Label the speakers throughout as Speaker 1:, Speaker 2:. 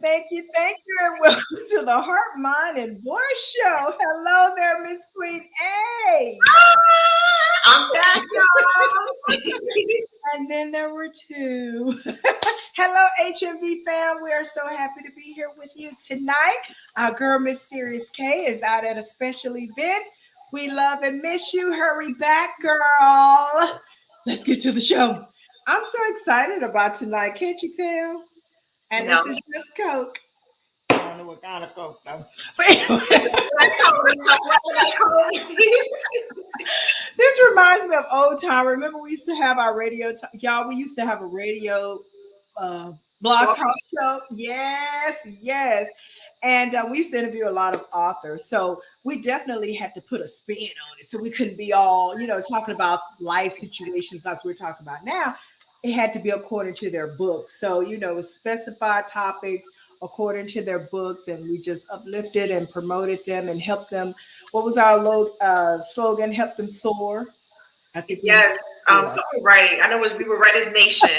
Speaker 1: thank you, and welcome to the Heart, Mind, and Voice Show. Hello there, Miss Queen A.
Speaker 2: I'm back, y'all.
Speaker 1: And then there were two. Hello, HMV fam. We are so happy to be here with you tonight. Our girl, Miss Serious K, is out at a special event. We love and miss you. Hurry back, girl. Let's get to the show. I'm so excited about tonight. Can't you tell? And
Speaker 2: No.
Speaker 1: this is just Coke. I don't know what kind of Coke though. But anyway, this reminds me of old time. Remember, we used to have our radio, y'all. We used to have a radio blog talk show. Yes, yes. And we used to interview a lot of authors. So we definitely had to put a spin on it. So we couldn't be all, talking about life situations like we're talking about now. It had to be according to their books. So, specified topics according to their books. And we just uplifted and promoted them and helped them. What was our slogan? Help them soar.
Speaker 2: I think yes. So writing. I know we were Writers Nation.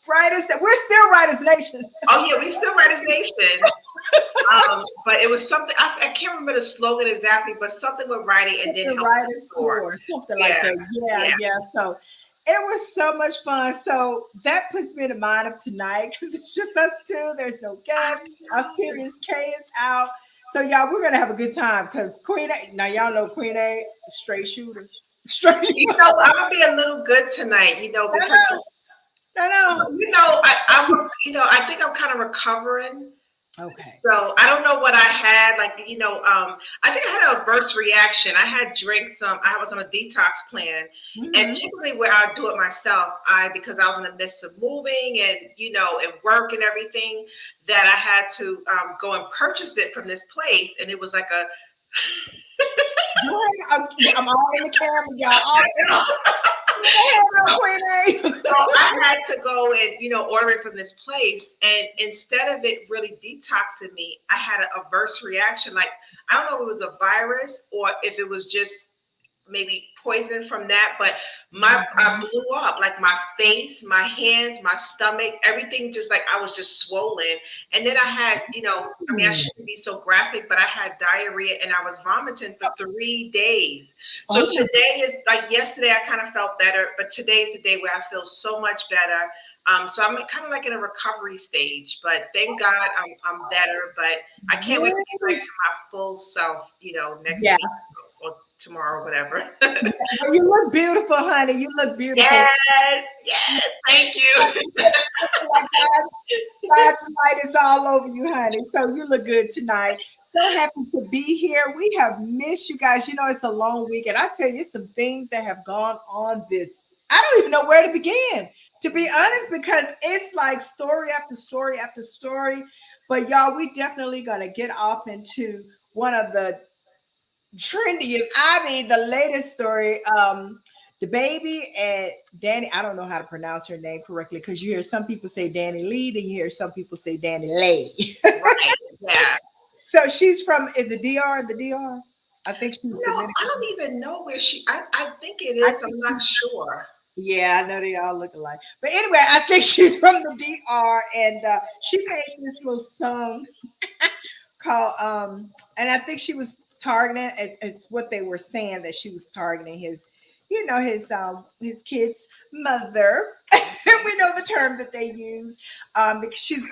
Speaker 1: We're still Writers Nation.
Speaker 2: Oh yeah, we still Writers Nation. But it was something I can't remember the slogan exactly, but something with writing and then
Speaker 1: Writers Soar, something like that. Yeah. So it was so much fun. So that puts me in the mind of tonight because it's just us two. There's no guests. Our Serious K is out. So y'all, we're gonna have a good time because Queen A. Now y'all know Queen A, straight shooter. Straight.
Speaker 2: I'm gonna be a little good tonight. Because.
Speaker 1: No.
Speaker 2: I think I'm kind of recovering.
Speaker 1: Okay.
Speaker 2: So I don't know what I had. I think I had a burst reaction. I had drank some. I was on a detox plan, and typically where I do it myself, because I was in the midst of moving and and work and everything, that I had to go and purchase it from this place, and it was like a.
Speaker 1: I'm all in the camera, y'all.
Speaker 2: So I had to go and order it from this place, and instead of it really detoxing me, I had an adverse reaction. Like, I don't know if it was a virus or if it was just maybe poison from that, but I blew up, like my face, my hands, my stomach, everything, just like I was just swollen. And then I had, I shouldn't be so graphic, but I had diarrhea and I was vomiting for 3 days. So today is like yesterday, I kind of felt better, but today is the day where I feel so much better. So I'm kind of like in a recovery stage, but thank God I'm better, but I can't wait to get back to my full self, next week. Or tomorrow, whatever.
Speaker 1: You look beautiful, honey. You look beautiful.
Speaker 2: Yes. Thank you.
Speaker 1: God's light is all over you, honey. So you look good tonight. So happy to be here. We have missed you guys. It's a long week, and I tell you, some things that have gone on this. I don't even know where to begin, to be honest, because it's like story after story after story. But y'all, we definitely gonna get off into one of the trendiest, the latest story. DaBaby and Dani, I don't know how to pronounce her name correctly because you hear some people say Dani Lee, and you hear some people say Dani Lay.
Speaker 2: Right. Yeah.
Speaker 1: So she's from, is it DR? The DR? I think she's
Speaker 2: I don't even know where I think it is. I'm not sure.
Speaker 1: Yeah, I know they all look alike. But anyway, I think she's from the DR, and she made this little song called and I think she was targeting, it's what they were saying, that she was targeting his kid's mother. We know the term that they use, because she's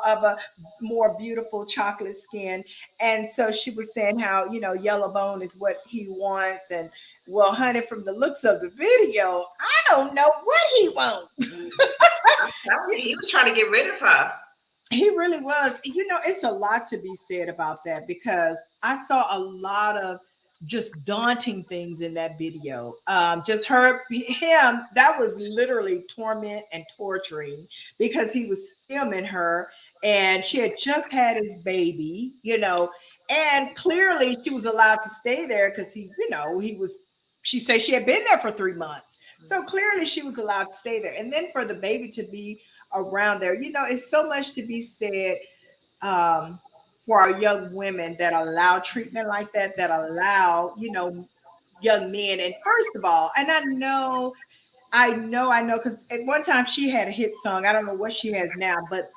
Speaker 1: of a more beautiful chocolate skin, and so she was saying how yellow bone is what he wants. And well, honey, from the looks of the video, I don't know what he wants.
Speaker 2: He was trying to get rid of her.
Speaker 1: He really was. It's a lot to be said about that, because I saw a lot of just daunting things in that video. Just him, that was literally torment and torturing, because he was filming her and she had just had his baby, and clearly she was allowed to stay there because she said she had been there for 3 months. So clearly she was allowed to stay there. And then for the baby to be around there, it's so much to be said for our young women that allow treatment like that allow, young men. And first of all, and I know, because at one time she had a hit song. I don't know what she has now, but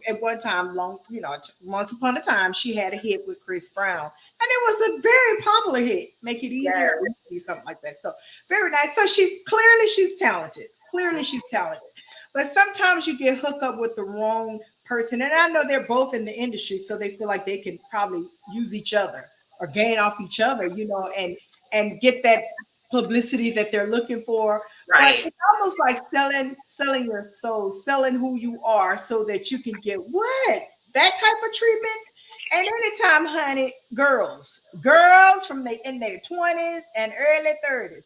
Speaker 1: at one time, once upon a time, she had a hit with Chris Brown, and it was a very popular hit. Make it easier,
Speaker 2: Yes.
Speaker 1: something like that. So very nice. So she's talented. Clearly, she's talented. But sometimes you get hooked up with the wrong person, and I know they're both in the industry, so they feel like they can probably use each other or gain off each other, and get that publicity that they're looking for. But
Speaker 2: Right.
Speaker 1: it's almost like selling your soul, selling who you are so that you can get what? That type of treatment. And anytime, honey, girls from in their 20s and early 30s.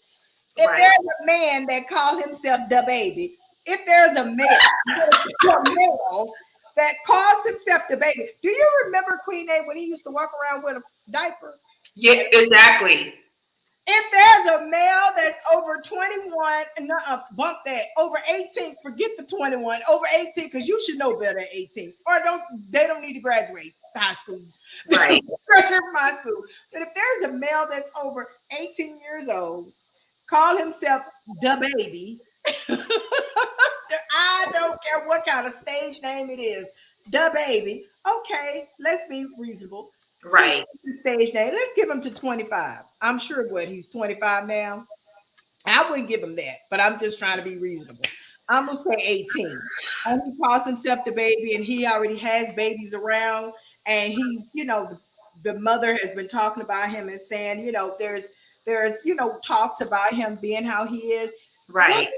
Speaker 1: If
Speaker 2: Right.
Speaker 1: there's a man that called himself DaBaby, if there's a male that calls himself DaBaby, do you remember Queen A when he used to walk around with a diaper?
Speaker 2: Yeah, exactly.
Speaker 1: If there's a male that's over 21, bump that, over 18, forget the 21, over 18, because you should know better at 18. Or they don't need to graduate high schools.
Speaker 2: Right.
Speaker 1: Graduate from high school. But if there's a male that's over 18 years old, call himself DaBaby. I don't care what kind of stage name it is. DaBaby. Okay, let's be reasonable.
Speaker 2: Right.
Speaker 1: Stage name. Let's give him to 25. I'm sure he's 25 now. I wouldn't give him that, but I'm just trying to be reasonable. I'm gonna say 18. And he calls himself DaBaby, and he already has babies around, and he's, the mother has been talking about him and saying, there's talks about him being how he is.
Speaker 2: Right.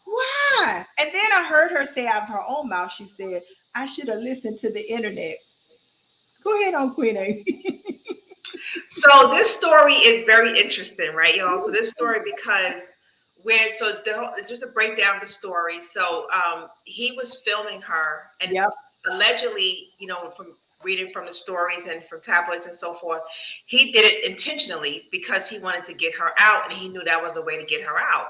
Speaker 1: Why? And then I heard her say out of her own mouth, she said, I should have listened to the internet. Go ahead on, Queen A.
Speaker 2: So this story is very interesting, right, y'all? So this story, because just to break down the story. So he was filming her, and allegedly, from reading from the stories and from tabloids and so forth, he did it intentionally because he wanted to get her out, and he knew that was a way to get her out.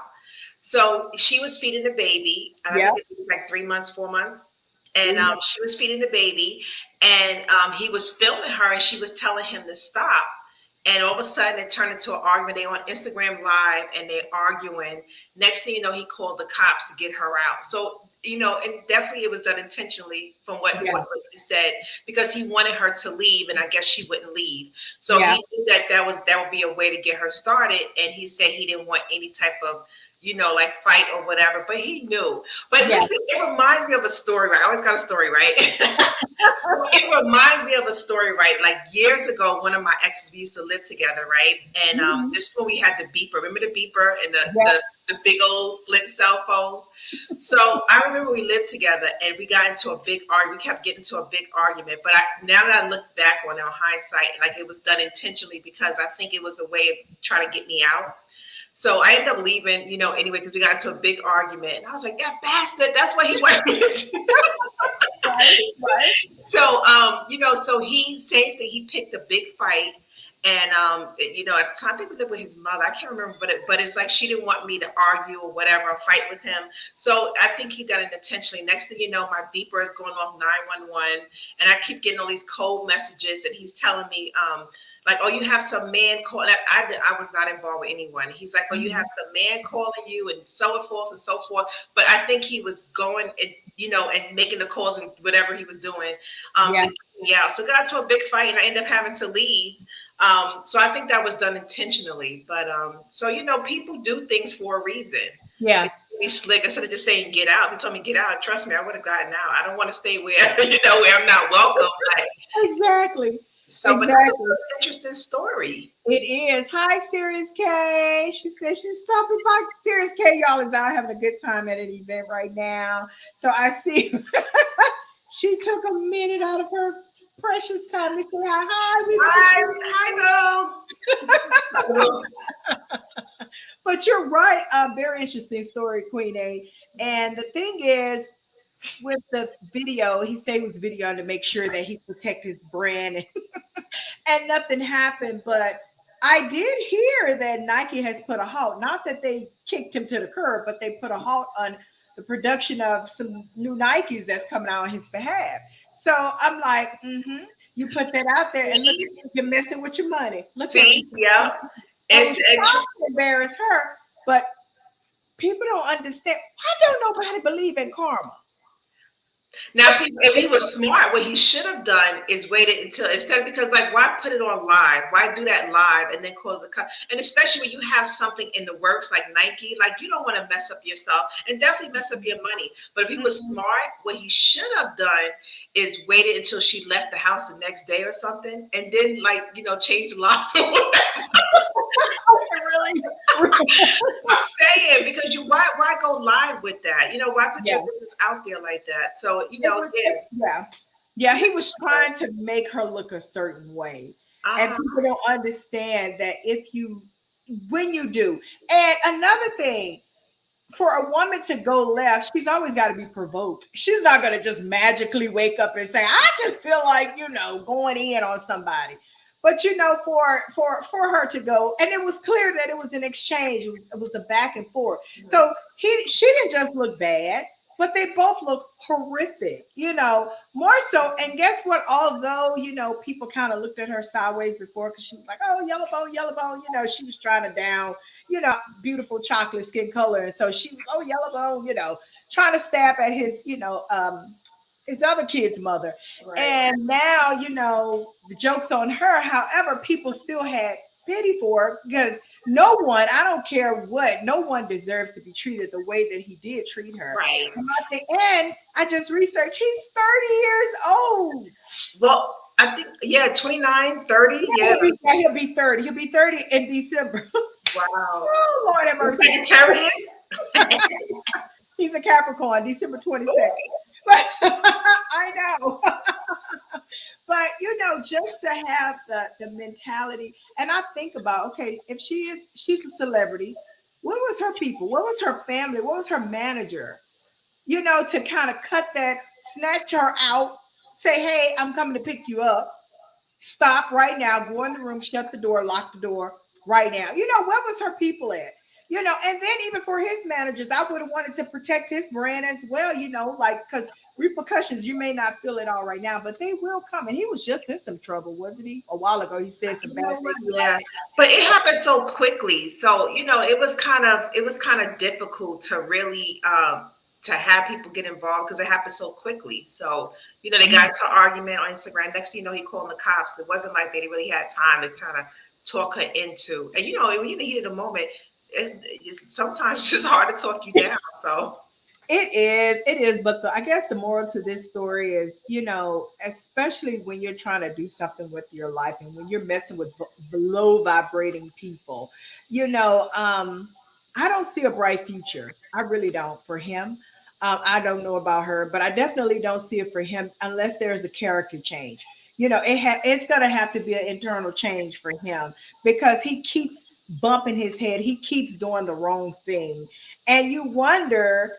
Speaker 2: So she was feeding the baby, and I think it was like 3 months, 4 months. And she was feeding the baby, and he was filming her, and she was telling him to stop. And all of a sudden, it turned into an argument. They on Instagram Live, and they're arguing. Next thing you know, he called the cops to get her out. So, and definitely it was done intentionally from what he said, because he wanted her to leave, and I guess she wouldn't leave. So he knew that would be a way to get her started. And he said he didn't want any type of like fight or whatever, but he knew. But it reminds me of a story, right? I always got a story, right? So it reminds me of a story, right? Like years ago, one of my exes, we used to live together, right? And this is when we had the beeper. Remember the beeper and the big old flip cell phones? So I remember we lived together, and we got into a big argument. We kept getting into a big argument. But now that I look back on it, on hindsight, like it was done intentionally, because I think it was a way of trying to get me out. So I ended up leaving, anyway, because we got into a big argument. And I was like, that bastard, that's what he wanted. Right. So, so same thing, he picked a big fight. And, at the time, I think we lived with his mother. I can't remember, but it's like she didn't want me to argue or whatever, or fight with him. So I think he done it intentionally. Next thing you know, my beeper is going off 911. And I keep getting all these cold messages, and he's telling me, like, oh, you have some man calling. I was not involved with anyone. He's like, oh, you have some man calling you, and so forth and so forth. But I think he was going and, and making the calls and whatever he was doing. So got to a big fight, and I ended up having to leave. So I think that was done intentionally. But so people do things for a reason.
Speaker 1: Yeah.
Speaker 2: Be slick. Instead of just saying get out, if he told me get out, trust me, I would have gotten out. I don't want to stay where where I'm not welcome.
Speaker 1: Exactly.
Speaker 2: So, but that's an interesting story.
Speaker 1: It is. Hi, Serious K. She says she's stopping by. Serious K, y'all, is out having a good time at an event right now. So I see she took a minute out of her precious time to say hi. Hi. But you're right. Very interesting story, Queen A. And the thing is, with the video, he said he was videoing to make sure that he protect his brand, and nothing happened. But I did hear that Nike has put a halt. Not that they kicked him to the curb, but they put a halt on the production of some new Nikes that's coming out on his behalf. So I'm like, you put that out there, and look, you're messing with your money. It's embarrass her, but people don't understand. Why don't nobody believe in karma?
Speaker 2: Now, see, if he was smart, what he should have done is waited until instead of because like why put it on live? Why do that live and then cause a cut? And especially when you have something in the works like Nike, like you don't want to mess up yourself and definitely mess up your money. But if he was smart, what he should have done is waited until she left the house the next day or something, and then like change the locks or whatever.
Speaker 1: Really?
Speaker 2: I'm saying because why go live with that? Why put your
Speaker 1: Yes.
Speaker 2: business out there like that? So
Speaker 1: Yeah, he was trying to make her look a certain way. And people don't understand that when you do. And another thing, for a woman to go left, she's always got to be provoked. She's not going to just magically wake up and say, I just feel like, going in on somebody. But for her to go, and it was clear that it was an exchange. It was a back and forth. So she didn't just look bad, but they both look horrific, more so. And guess what? Although, people kind of looked at her sideways before because she was like, oh, yellow bone, she was trying to down, beautiful chocolate skin color. And so she was, oh, yellow bone, trying to stab at his other kid's mother. Right. And now, the joke's on her. However, people still had pity for her because no one, I don't care what, no one deserves to be treated the way that he did treat her.
Speaker 2: Right.
Speaker 1: And at the end, I just researched, he's 30 years old.
Speaker 2: Well, I think, 29, 30. Yeah.
Speaker 1: He'll be 30. He'll be 30 in December.
Speaker 2: Wow.
Speaker 1: Oh, Lord have mercy.
Speaker 2: Sagittarius?
Speaker 1: He's a Capricorn, December 22nd. But I know. But just to have the mentality, and I think about, okay, if she's a celebrity, what was her people? What was her family? What was her manager? To kind of cut that, snatch her out, say, hey, I'm coming to pick you up. Stop right now, go in the room, shut the door, lock the door right now. What was her people at? And then even for his managers, I would have wanted to protect his brand as well, because repercussions, you may not feel it all right now, but they will come. And he was just in some trouble, wasn't he? A while ago, he said some bad things.
Speaker 2: Yeah, but it happened so quickly. So, it was kind of difficult to really, to have people get involved because it happened so quickly. So, they got into an argument on Instagram. Next thing you know, he called the cops. It wasn't like they really had time to kind of talk her into. And, when you're in the heat of the moment, it's sometimes just hard to talk you down. So
Speaker 1: it is. But I guess the moral to this story is, especially when you're trying to do something with your life and when you're messing with low vibrating people, I don't see a bright future. I really don't for him. I don't know about her, but I definitely don't see it for him unless there's a character change. It's going to have to be an internal change for him because he keeps bumping his head. He keeps doing the wrong thing. And you wonder,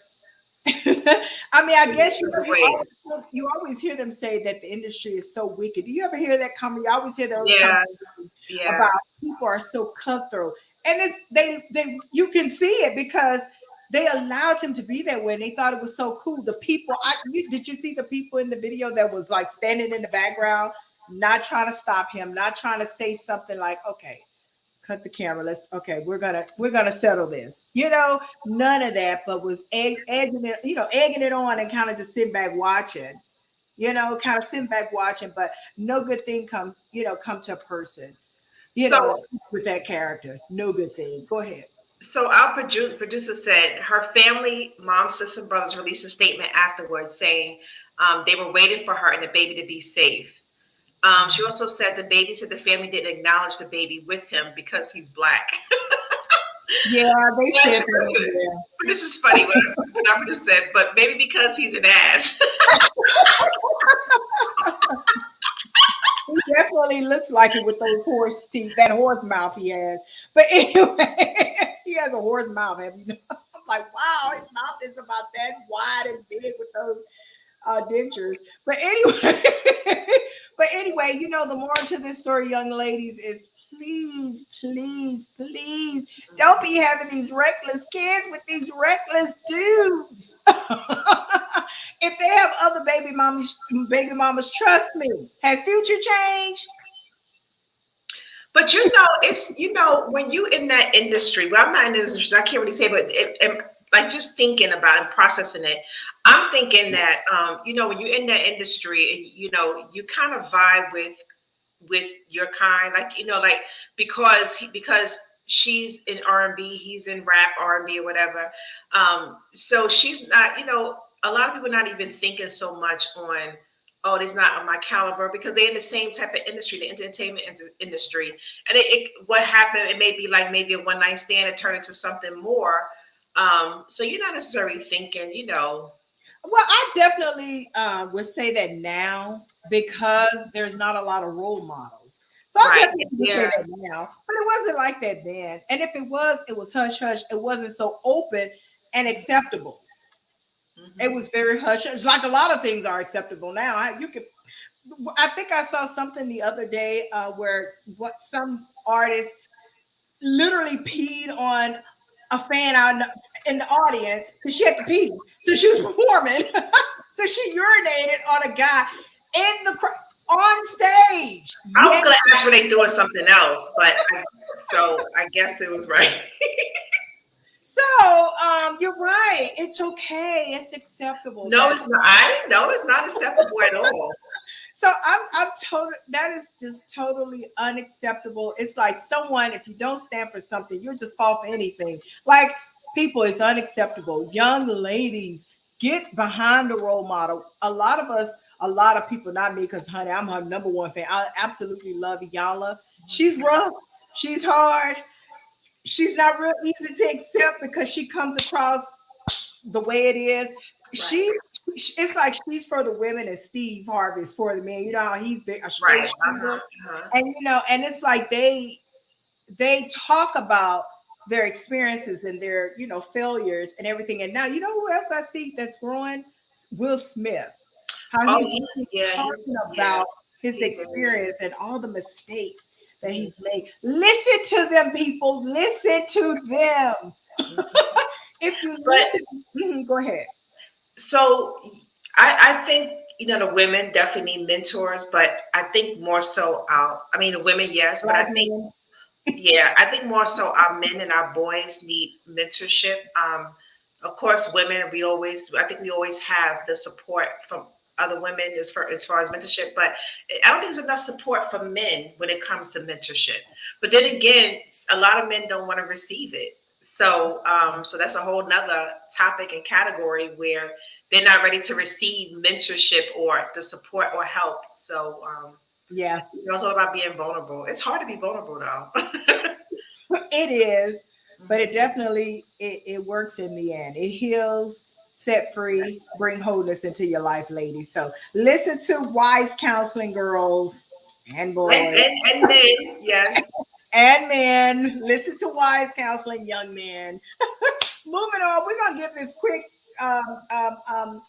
Speaker 1: I guess you always hear them say that the industry is so wicked. Do you ever hear that comment? You always hear those about people are so cutthroat. And they you can see it because they allowed him to be that way and they thought it was so cool. The people, did you see the people in the video that was like standing in the background, not trying to stop him, not trying to say something like, okay, cut the camera. We're gonna settle this. None of that, but was egging it on and kind of just sitting back watching. But no good thing come to a person. With that character, no good thing. Go ahead.
Speaker 2: So our producer said her family, mom, sister, and brothers released a statement afterwards saying they were waiting for her and the baby to be safe. She also said DaBaby said the family didn't acknowledge the baby with him because he's black.
Speaker 1: Yeah, they said that.
Speaker 2: But this is funny what I would have said, but maybe because he's an ass.
Speaker 1: He definitely looks like it with those horse teeth, that horse mouth he has. But anyway, he has a horse mouth. Have you know? I'm like, wow, his mouth is about that wide and big with those dentures. But anyway, the moral to this story, young ladies, is please don't be having these reckless kids with these reckless dudes. If they have other baby mamas, trust me, has future changed?
Speaker 2: But it's when you in that industry, well, I'm not in this industry, so I can't really say, but like just thinking about and processing it, I'm thinking that when you're in that industry and you kind of vibe with your kind, like like because she's in R&B, he's in rap R&B or whatever. So she's not, a lot of people not even thinking so much on, oh, it's not on my caliber, because they're in the same type of industry, the entertainment industry. And what happened, it may be like maybe a one night stand, it turned into something more. So you're not necessarily thinking,
Speaker 1: Well, I definitely would say that now because there's not a lot of role models. So I
Speaker 2: right.
Speaker 1: definitely would say
Speaker 2: Yeah.
Speaker 1: that now, but it wasn't like that then. And if it was hush hush. It wasn't so open and acceptable. It
Speaker 2: Hmm.
Speaker 1: was very hush hush. Like a lot of things are acceptable now. I think I saw something the other day where what some artist literally peed on a fan out in the audience because she had to pee. So she was performing. So she urinated on a guy in the on stage.
Speaker 2: I was
Speaker 1: Yes.
Speaker 2: gonna ask were they doing something else, but so I guess it was right.
Speaker 1: So you're right. It's okay. It's acceptable.
Speaker 2: No, it's not. I didn't know it's not acceptable at all.
Speaker 1: So I'm total. That is just totally unacceptable. It's like someone, if you don't stand for something, you'll just fall for anything. Like people, it's unacceptable. Young ladies, get behind the role model. A lot of people, not me, because honey, I'm her number one fan. I absolutely love Iyanla. She's rough. She's hard. She's not real easy to accept because she comes across the way it is.
Speaker 2: Right.
Speaker 1: It's like she's for the women and Steve Harvey is for the men. You know how he's a straight
Speaker 2: Right.
Speaker 1: shooter,
Speaker 2: Uh-huh.
Speaker 1: and and it's like they talk about their experiences and their failures and everything. And now who else I see that's growing? Will Smith. How
Speaker 2: Oh,
Speaker 1: he's really
Speaker 2: yeah,
Speaker 1: talking
Speaker 2: yes,
Speaker 1: about his
Speaker 2: he is.
Speaker 1: experience and all the mistakes that
Speaker 2: Mhm.
Speaker 1: he's made. Listen to them, people. Listen to them. If you
Speaker 2: But
Speaker 1: listen, go ahead.
Speaker 2: so I think the women definitely need mentors, but I think more so I mean the women, yes, but I
Speaker 1: Black
Speaker 2: think
Speaker 1: men.
Speaker 2: yeah, I think more so our men and our boys need mentorship. Of course, women, I think we always have the support from other women as far as mentorship, but I don't think there's enough support from men when it comes to mentorship. But then again, a lot of men don't want to receive it. So that's a whole nother topic and category where they're not ready to receive mentorship or the support or help.
Speaker 1: Yeah,
Speaker 2: It's all about being vulnerable. It's hard to be vulnerable though.
Speaker 1: it is, but it definitely it works in the end. It heals, set free, bring wholeness into your life, ladies. So listen to wise counseling, girls and
Speaker 2: And,
Speaker 1: boys
Speaker 2: and and then yes.
Speaker 1: and men. Listen to wise counseling, young men. Moving on, we're gonna give this quick um um um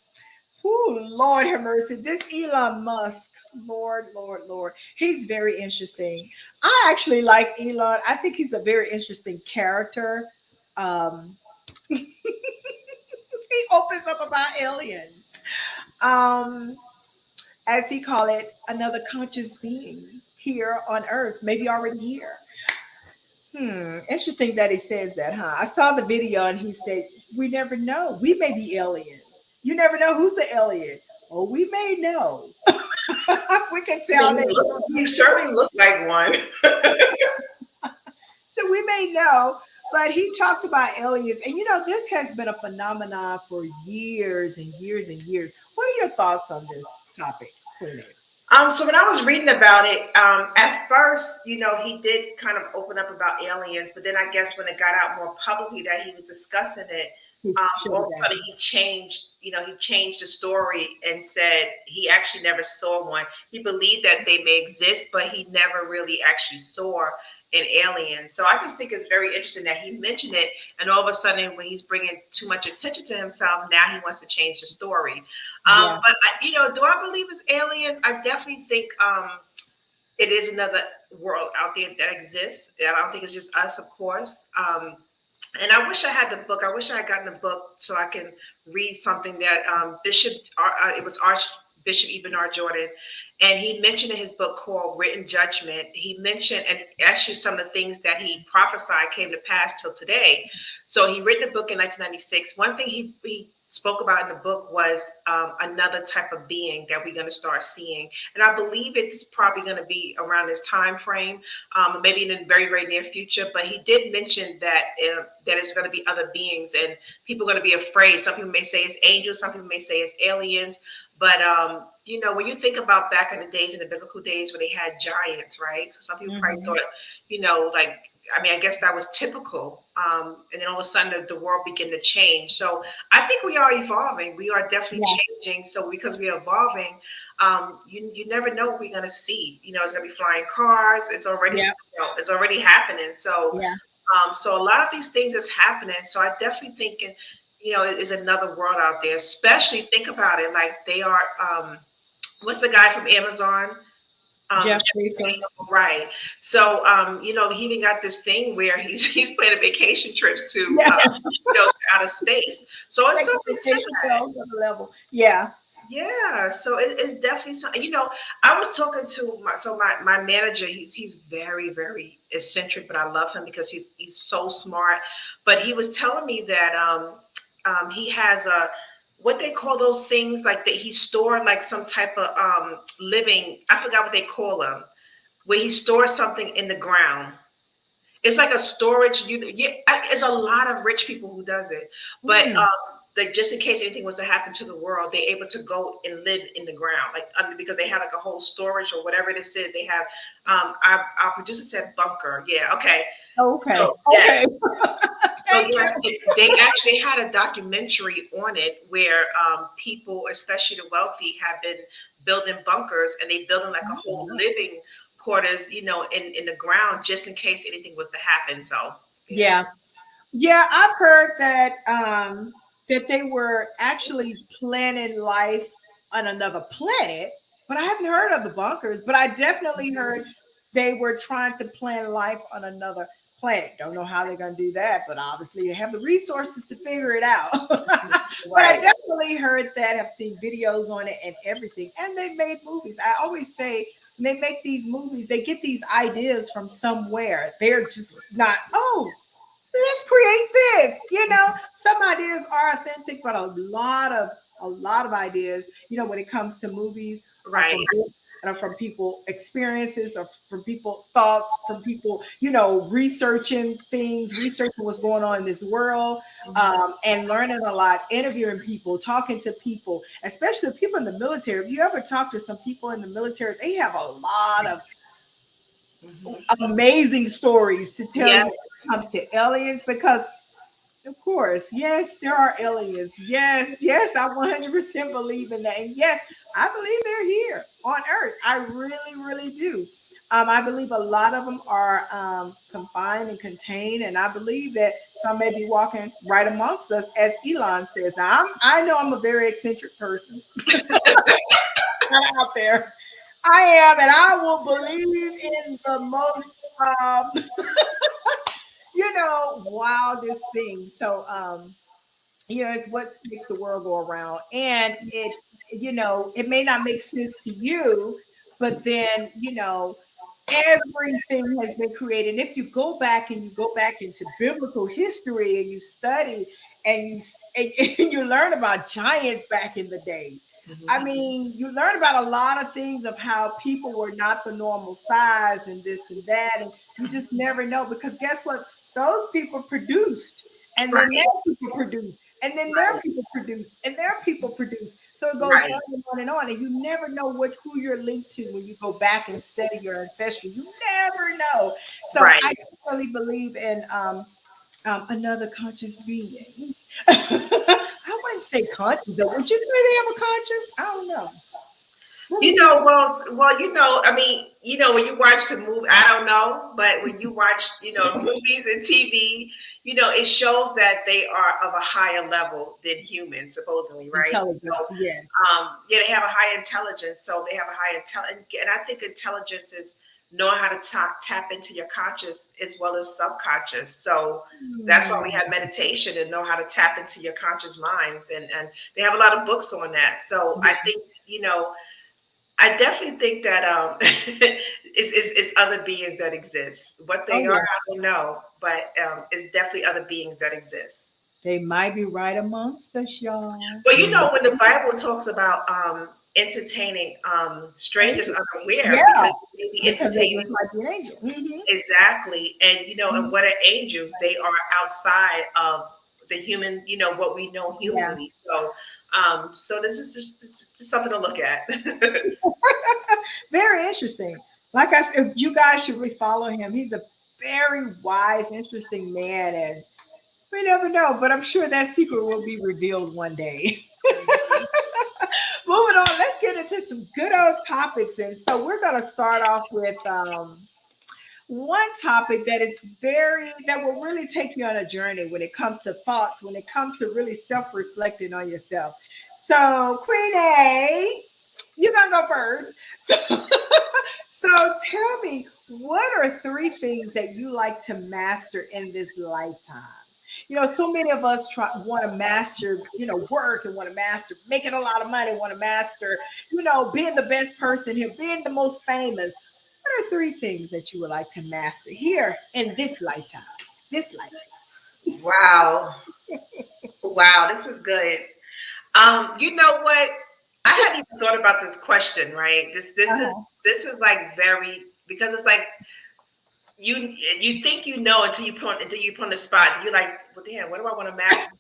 Speaker 1: Lord have mercy. This Elon Musk, Lord, Lord, Lord. He's very interesting. I actually like Elon. I think he's a very interesting character. Um, he opens up about aliens. Um, as he call it, another conscious being here on Earth, maybe already here. Interesting that he says that, huh? I saw the video and he said, we never know. We may be aliens. You never know who's the alien. Oh, we may know. We can
Speaker 2: I mean,
Speaker 1: tell that.
Speaker 2: you certainly look like one.
Speaker 1: So we may know, but he talked about aliens. And this has been a phenomenon for years and years and years. What are your thoughts on this topic, Queen?
Speaker 2: So when I was reading about it, at first, he did kind of open up about aliens, but then I guess when it got out more publicly that he was discussing it, all of a sudden he changed the story and said he actually never saw one. He believed that they may exist, but he never really actually saw an alien. So I just think it's very interesting that he mentioned it, and all of a sudden, when he's bringing too much attention to himself, now he wants to change the story.
Speaker 1: Yeah.
Speaker 2: But do I believe it's aliens? I definitely think it is another world out there that exists. I don't think it's just us, of course. And I wish I had the book. I wish I had gotten the book so I can read something that Bishop. It was Bishop Ebenar Jordan, and he mentioned in his book called Written Judgment, he mentioned and actually some of the things that he prophesied came to pass till today. So he written a book in 1996. One thing he spoke about in the book was another type of being that we're going to start seeing, and I believe it's probably going to be around this time frame, maybe in the very, very near future. But he did mention that that it's going to be other beings, and people are going to be afraid. Some people may say it's angels, some people may say it's aliens. But you know, when you think about back in the days, in the biblical days, where they had giants, right? Some people probably thought, you know, like, I mean, I guess that was typical. And then all of a sudden, the world began to change. So I think we are evolving. We are definitely changing. So because we are evolving, you never know what we're going to see. You know, it's going to be flying cars. It's already it's already happening. So so a lot of these things is happening. So I definitely think, you know, it is another world out there. Especially think about it, like they are. What's the guy from Amazon?
Speaker 1: Jeff Bezos.
Speaker 2: Right. So, you know, he even got this thing where he's planning vacation trips to, you know, out of space. So it's something to that
Speaker 1: level. Yeah.
Speaker 2: Yeah. So it's definitely something. You know, I was talking to my manager. He's very, very eccentric, but I love him because he's so smart. But he was telling me that he has a what they call those things, like that he stored like some type of living, I forgot what they call them, where he stores something in the ground. It's like a storage unit. Yeah, it's a lot of rich people who does it, but like just in case anything was to happen to the world, they're able to go and live in the ground, like under, because they have like a whole storage or whatever this is. They have our producer said bunker. Yeah, okay.
Speaker 1: Okay.
Speaker 2: So,
Speaker 1: okay.
Speaker 2: Yes. So yes, they actually had a documentary on it where people, especially the wealthy, have been building bunkers, and they building like a whole living quarters, you know, in the ground just in case anything was to happen. So yes.
Speaker 1: Yeah, I've heard that that they were actually planning life on another planet, but I haven't heard of the bunkers. But I definitely heard they were trying to plan life on another planet. Don't know how they're going to do that, but obviously they have the resources to figure it out. But I definitely heard that. I've seen videos on it and everything, and they've made movies. I always say when they make these movies, they get these ideas from somewhere. They're just not, oh, let's create this. You know, some ideas are authentic, but a lot of ideas, you know, when it comes to movies,
Speaker 2: Right.
Speaker 1: are from people experiences, or from people thoughts, from people, you know, researching things, researching what's going on in this world, and learning a lot, interviewing people, talking to people, especially people in the military. If you ever talk to some people in the military, they have a lot of amazing stories to tell you when it comes to aliens, because of course, yes, there are aliens. Yes, I 100% believe in that. And yes, I believe they're here on Earth. I really, really do. I believe a lot of them are confined and contained, and I believe that some may be walking right amongst us, as Elon says. Now, I know I'm a very eccentric person out there. I am, and I will believe in the most, you know, wildest things. So, you know, it's what makes the world go around. And it, you know, it may not make sense to you, but then, you know, everything has been created. And if you go back and you go back into biblical history and you study and and you learn about giants back in the day. I mean, you learn about a lot of things of how people were not the normal size and this and that. And you just never know, because guess what? Those people produced, and then their people produced, and then their people produced, and their people produced. So it goes on and on and on. And you never know who you're linked to when you go back and study your ancestry. You never know. So I definitely believe in another conscious being. I wouldn't say conscious, though. Would you say they have a conscience? I don't know.
Speaker 2: You know, well, you know, I mean, you know, when you watch the movie, I don't know, but when you watch, you know, movies and TV, you know, it shows that they are of a higher level than humans, supposedly, right?
Speaker 1: Intelligence,
Speaker 2: so, yeah, they have a high intelligence, so they have a high intelligence, and I think intelligence is knowing how to tap into your conscious as well as subconscious. So that's why we have meditation, and know how to tap into your conscious minds, and they have a lot of books on that. So I think I definitely think that it's other beings that exist. What
Speaker 1: Oh
Speaker 2: they are,
Speaker 1: yeah,
Speaker 2: I don't know, but it's definitely other beings that exist.
Speaker 1: they might be right amongst us, y'all.
Speaker 2: Well, when the Bible talks about entertaining strangers
Speaker 1: Angel.
Speaker 2: unaware,
Speaker 1: Yeah,
Speaker 2: because they may be
Speaker 1: because they
Speaker 2: entertaining
Speaker 1: just might be an angel.
Speaker 2: exactly, and and
Speaker 1: Mhm.
Speaker 2: what are angels? They are outside of the human, what we know
Speaker 1: Yeah.
Speaker 2: humanly. So, so this is just something to look at.
Speaker 1: Very interesting. Like I said, you guys should really follow him. He's a very wise, interesting man, and we never know. But I'm sure that secret will be revealed one day.
Speaker 2: Mhm.
Speaker 1: Moving on, let's get into some good old topics. And so we're going to start off with one topic that will really take you on a journey when it comes to thoughts, when it comes to really self-reflecting on yourself. So, Queen A, you're gonna go first. So, so tell me, what are three things that you like to master in this lifetime? So many of us want to master, work and want to master making a lot of money, want to master, being the best person here, being the most famous. What are three things that you would like to master here in this lifetime? This lifetime.
Speaker 2: Wow, wow, this is good. You know what? I hadn't even thought about this question, right?
Speaker 1: Uh-huh.
Speaker 2: This is like very, because it's like you think until you put on the spot. You're like, well, damn, what do I want to master?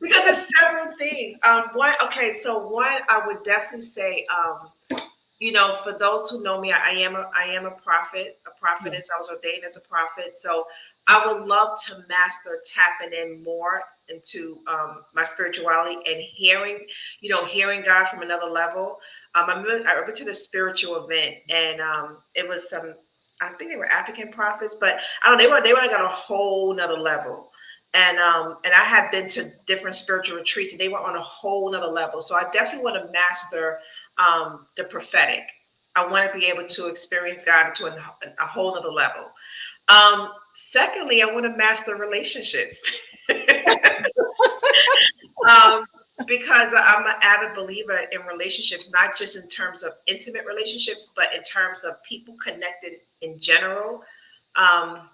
Speaker 2: Because it's several things. So one, I would definitely say, for those who know me, I am a prophet, a
Speaker 1: Yeah.
Speaker 2: prophetess. I was ordained as a prophet, so I would love to master tapping in more into my spirituality and hearing God from another level. I went to the spiritual event, and it was some. I think they were African prophets, but I don't know. They were like on a whole nother level. And I have been to different spiritual retreats, and they were on a whole nother level. So I definitely want to master the prophetic. I want to be able to experience God to a whole nother level. Secondly, I want to master relationships. um, because I'm an avid believer in relationships, not just in terms of intimate relationships, but in terms of people connected in general. Um,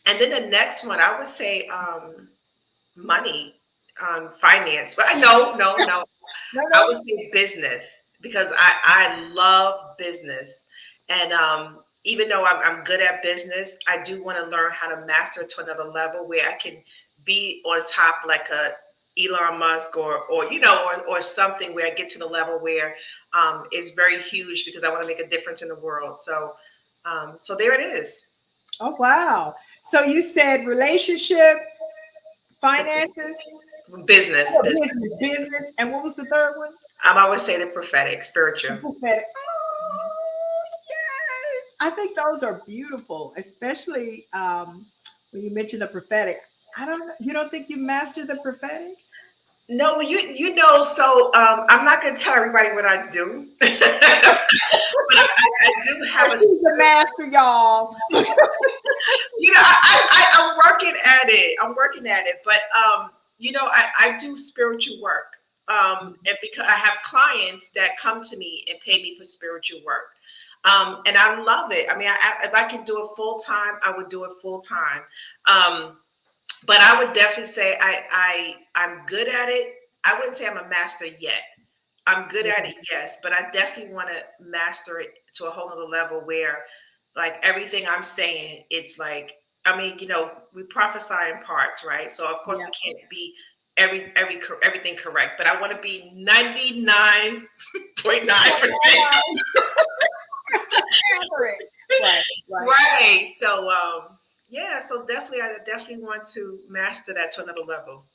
Speaker 2: and then the next one, I would say money, finance. But no.
Speaker 1: No,
Speaker 2: I
Speaker 1: no.
Speaker 2: would say business, because I love business. And even though I'm good at business, I do want to learn how to master it to another level where I can be on top like a Elon Musk, or something where I get to the level where it's very huge, because I want to make a difference in the world. So there it is.
Speaker 1: Oh wow. So you said relationship,
Speaker 2: The
Speaker 1: finances,
Speaker 2: business,
Speaker 1: oh,
Speaker 2: business.
Speaker 1: business, and what was the third one?
Speaker 2: I would say the prophetic,
Speaker 1: The
Speaker 2: spiritual.
Speaker 1: prophetic. Oh yes, I think those are beautiful, especially when you mention the prophetic. I don't know. You don't think you mastered the prophetic?
Speaker 2: No, well, so I'm not going to tell everybody what I do, but I do
Speaker 1: Oh,
Speaker 2: have a
Speaker 1: she's the
Speaker 2: spirit.
Speaker 1: master, y'all.
Speaker 2: I'm working at it. I'm working at it, but I do spiritual work, and because I have clients that come to me and pay me for spiritual work, and I love it. I mean, if I can do it full time, I would do it full time. Um, but I would definitely say I'm good at it. I wouldn't say I'm a master yet. I'm good at
Speaker 1: Okay.
Speaker 2: it, yes, but I definitely want to master it to a whole other level where, like, everything I'm saying, it's like, I mean, we prophesy in parts, right? So of course
Speaker 1: Yeah.
Speaker 2: we can't be everything correct, but I want to be 99.9%.
Speaker 1: Accurate. Right. Right.
Speaker 2: Right. So yeah, so I definitely want to master that to another level.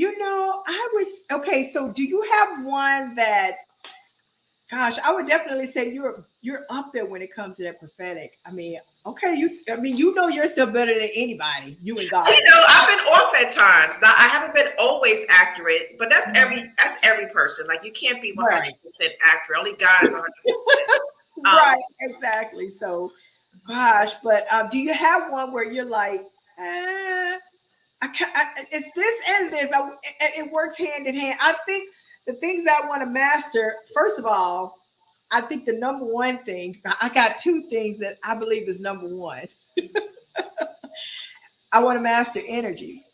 Speaker 1: I was okay. So, do you have one that? Gosh, I would definitely say you're up there when it comes to that prophetic. I mean, okay, you know yourself better than anybody. You and God.
Speaker 2: I've been off at times. Now I haven't been always accurate, but
Speaker 1: Mhm.
Speaker 2: that's every person. Like, you can't be
Speaker 1: Right.
Speaker 2: 100% accurate. Only God is 100%. Um,
Speaker 1: Right. Exactly. So, gosh, but do you have one where you're like, it's this and this? It works hand in hand. I think the things I want to master, first of all, I think the number one thing, I got two things that I believe is number one. I want to master energy,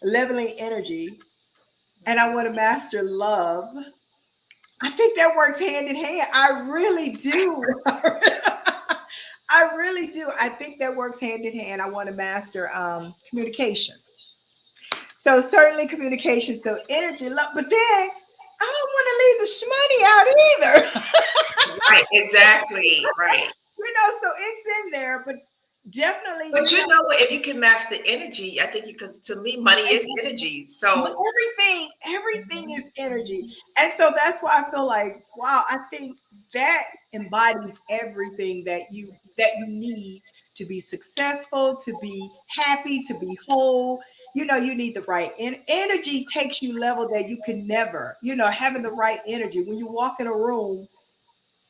Speaker 1: leveling energy, and I want to master love. I think that works hand in hand. I really do. I really do. I think that works hand in hand. I want to master communication. So certainly communication. So energy, love, but then I don't want to leave the shmoney out either.
Speaker 2: Right, exactly. Right.
Speaker 1: So it's in there, but definitely,
Speaker 2: But you know what? If you can master energy, I think because to me, money is energy. So
Speaker 1: everything is energy. And so that's why I feel like, wow, I think that embodies everything that you need to be successful, to be happy, to be whole. You need the right energy takes you level that you can never, having the right energy. When you walk in a room,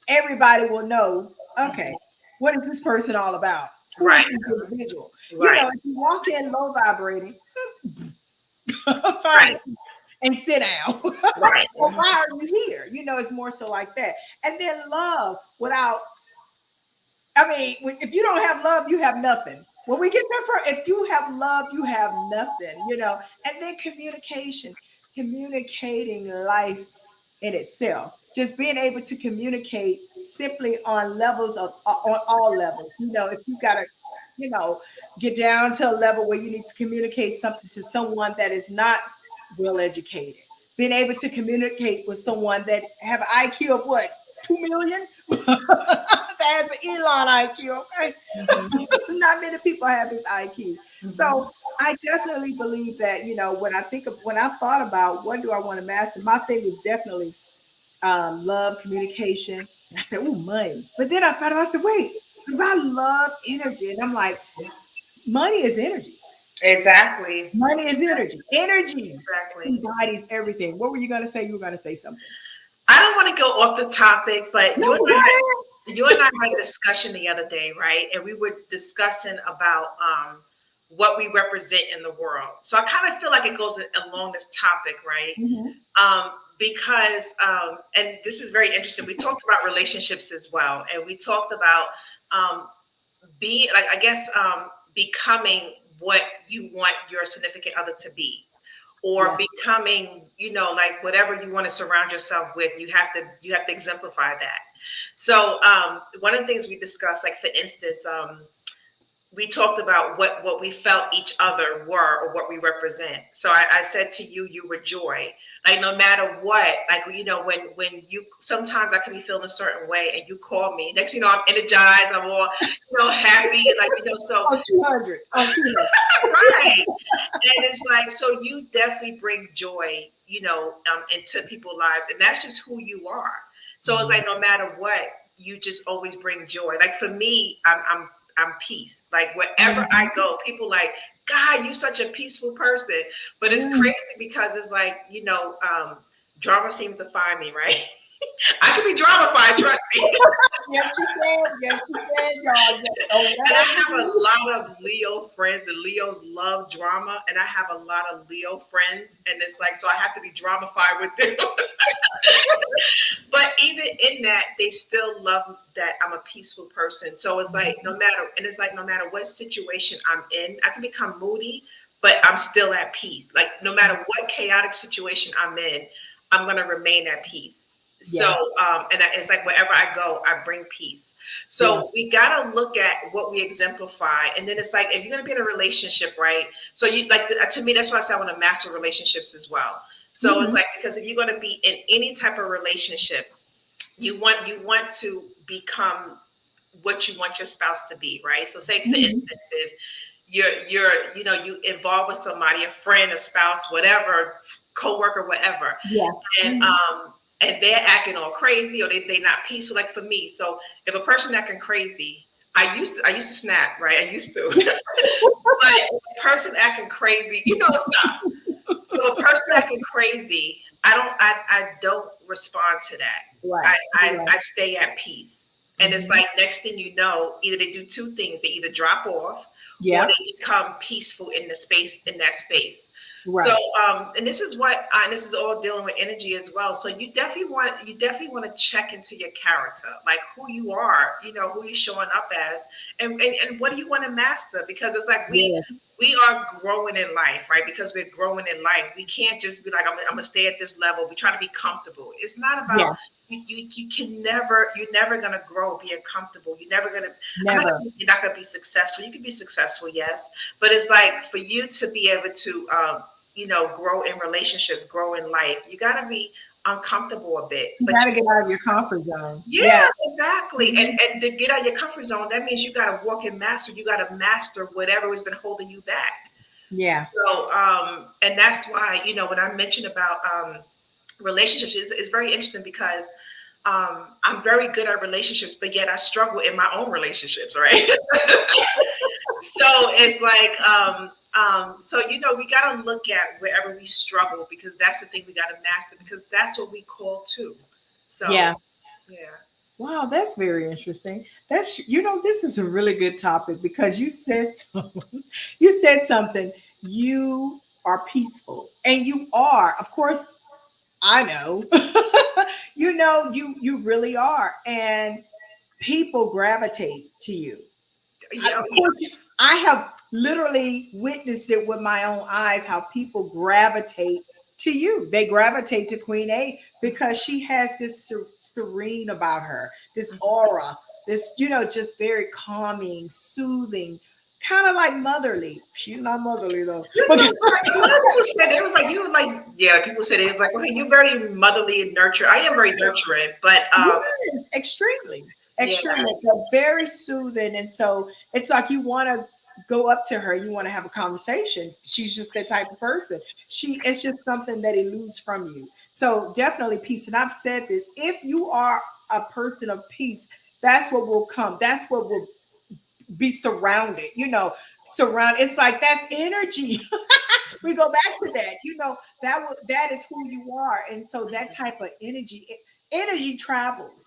Speaker 1: everybody will know, okay, what is this person all about? Who is
Speaker 2: right,
Speaker 1: this individual?
Speaker 2: right,
Speaker 1: If you walk in low vibrating, find
Speaker 2: right,
Speaker 1: it and sit down.
Speaker 2: right.
Speaker 1: Well, why are you here? It's more so like that. And then love without, I mean, if you don't have love, you have nothing. When we get there, if you have love, you have nothing. And then communication, communicating life in itself. Just being able to communicate simply on levels on all levels. If you gotta, you know, get down to a level where you need to communicate something to someone that is not well educated. Being able to communicate with someone that have an IQ of what, 2 million? That has an Elon IQ, okay? Not many people have this IQ. So I definitely believe that, when I thought about what do I want to master, my thing was definitely love, communication. And I said, oh, money. But then I thought about, I said, wait, because I love energy. And I'm like, money is energy.
Speaker 2: Exactly.
Speaker 1: Money is energy. Energy
Speaker 2: Exactly.
Speaker 1: embodies everything. What were you going to say? You were going to say something.
Speaker 2: I don't want to go off the topic, but
Speaker 1: No, go ahead.
Speaker 2: you and I had a discussion the other day, right? And we were discussing about what we represent in the world. So I kind of feel like it goes along this topic, right? Because and this is very interesting. We talked about relationships as well, and we talked about being, like, I guess, becoming what you want your significant other to be, or becoming, like whatever you want to surround yourself with. You have to exemplify that. So one of the things we discussed, like for instance, we talked about what we felt each other were or what we represent. So I said to you, you were joy. Like no matter what, like when you, sometimes I can be feeling a certain way and you call me. Next, I'm energized. I'm all happy. Like so.
Speaker 1: On 200. On 200.
Speaker 2: Right. And it's like, so you definitely bring joy, into people's lives, and that's just who you are. So it's like no matter what, you just always bring joy. Like for me, I'm peace. Like wherever I go, people like, God, you're such a peaceful person. But it's crazy because it's like, drama seems to find me, right? I can be drama-fied, trust me.
Speaker 1: Yes, you can. Yes, you can, y'all.
Speaker 2: And I have a lot of Leo friends, and Leos love drama. And I have a lot of Leo friends, and it's like, so I have to be drama-fied with them. But even in that, they still love that I'm a peaceful person. So it's like no matter what situation I'm in, I can become moody, but I'm still at peace. Like no matter what chaotic situation I'm in, I'm gonna remain at peace. So and it's like wherever I go, I bring peace. So we gotta look at what we exemplify, and then it's like if you're gonna be in a relationship, right? So you like to me, that's why I say I want to master relationships as well. So it's like, because if you're going to be in any type of relationship, you want to become what you want your spouse to be, right? So say for instance, if you involved with somebody, a friend, a spouse, whatever, coworker, whatever, and they're acting all crazy or they're not peaceful, like for me. So if a person acting crazy, I used to snap, right? I used to, but a person acting crazy, it's not. So a person acting crazy, I don't respond to that.
Speaker 1: Right.
Speaker 2: I stay at peace. And it's like next thing you know, either they do two things. They either drop off or they become peaceful in that space. So,
Speaker 1: Right.
Speaker 2: and this is what, and this is all dealing with energy as well. So you definitely want to check into your character, like who you are, who you're showing up as, and what do you want to master? Because it's like
Speaker 1: Yeah.
Speaker 2: we are growing in life, right? Because we're growing in life, we can't just be like, I'm gonna stay at this level. We try to be comfortable. It's not about
Speaker 1: Yeah.
Speaker 2: you can never, you're never gonna grow being comfortable. You're never gonna. I'm not
Speaker 1: Never.
Speaker 2: saying you're not gonna be successful. You can be successful, yes, but it's like for you to be able to grow in relationships, grow in life, you got to be uncomfortable a bit.
Speaker 1: You
Speaker 2: But
Speaker 1: got to get out of your comfort zone. Yes.
Speaker 2: yes, exactly.
Speaker 1: Mhm.
Speaker 2: And to get out of your comfort zone, that means you got to walk and master. You got to master whatever has been holding you back.
Speaker 1: Yeah.
Speaker 2: So, and that's why, when I mentioned about relationships, it's very interesting because I'm very good at relationships, but yet I struggle in my own relationships, right? So it's like, so we got to look at wherever we struggle, because that's the thing we got to master, because that's what we call too. So
Speaker 1: Yeah.
Speaker 2: yeah.
Speaker 1: Wow, that's very interesting. This is a really good topic because you said something. You said something. You are peaceful, and you are. Of course, I know. You really are, and people gravitate to you.
Speaker 2: Yeah.
Speaker 1: Of course, I have literally witnessed it with my own eyes how people gravitate to you. They gravitate to Queen A because she has this serene about her, this aura, this, just very calming, soothing, kind of like motherly. She's not motherly though. But
Speaker 2: It's like a lot of people said it was like you like, yeah, people said it was like, okay, you're very motherly and nurturing. I am very nurturing, but
Speaker 1: yes, extremely,
Speaker 2: yeah.
Speaker 1: extremely. So very soothing, and so it's like you want to go up to her, you want to have a conversation. She's just that type of person. It's just something that eludes from you. So definitely peace. And I've said this: if you are a person of peace, that's what will come. That's what will be surrounded. Surround. It's like that's energy. We go back to that. That is who you are, and so that type of energy travels.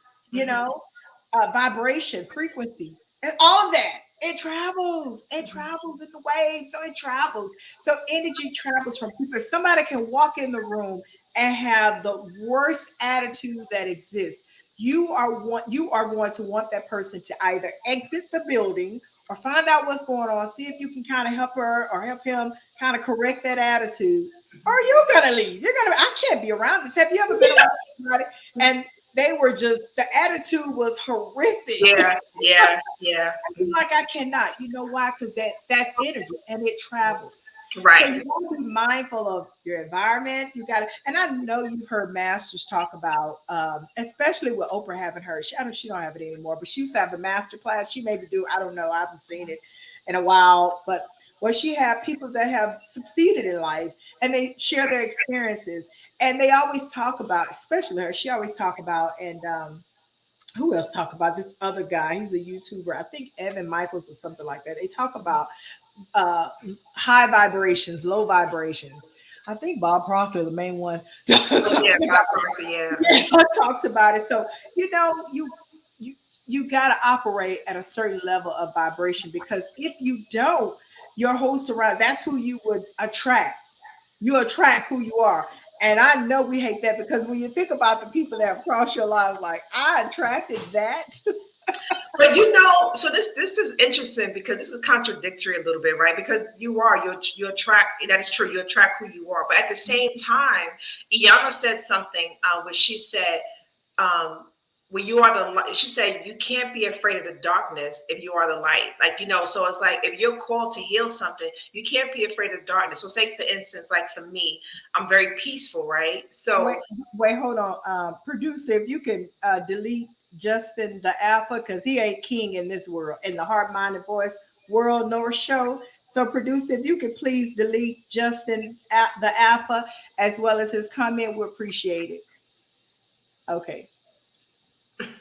Speaker 1: Vibration, frequency, and all of that. It travels. It travels in the waves, so it travels. So energy travels from people. Somebody can walk in the room and have the worst attitude that exists. You are going to want that person to either exit the building or find out what's going on, see if you can kind of help her or help him kind of correct that attitude, or you're gonna leave. I can't be around this. Have you ever been around somebody and they were just the attitude was horrific?
Speaker 2: Yeah, yeah, yeah.
Speaker 1: I'm like, I cannot. You know why? Because that's energy and it travels. So
Speaker 2: Right.
Speaker 1: you want to be mindful of your environment. You got to, and I know you've heard masters talk about, especially with Oprah having her. She don't have it anymore, but she used to have the master class. She maybe do. I don't know. I haven't seen it in a while, but where she had people that have succeeded in life and they share their experiences, and they always talk about, especially her. She always talk about and. Who else talk about this other guy? He's a YouTuber. I think Evan Michaels or something like that. They talk about uh, high vibrations, low vibrations. I think Bob Proctor, the main one,
Speaker 2: Oh yeah,
Speaker 1: talks
Speaker 2: Bob
Speaker 1: about,
Speaker 2: Proctor, yeah.
Speaker 1: talks about it. So you you got to operate at a certain level of vibration because if you don't, your whole surround that's who you would attract. You attract who you are. And I know we hate that because when you think about the people that have crossed your life, like I attracted that.
Speaker 2: But so this is interesting because this is contradictory a little bit, right? Because you attract, that is true, you attract who you are. But at the same time, Iyana said something where she said, when you are the light, she said you can't be afraid of the darkness if you are the light. Like, so it's like if you're called to heal something, you can't be afraid of darkness. So say for instance, like for me, I'm very peaceful, right? So
Speaker 1: Wait, wait, hold on. Producer, if you can delete Justin the Alpha, because he ain't king in this world, in the Heart Minded Voice World North Show. So, producer, if you could please delete Justin the Alpha as well as his comment, we appreciate it. Okay. Thank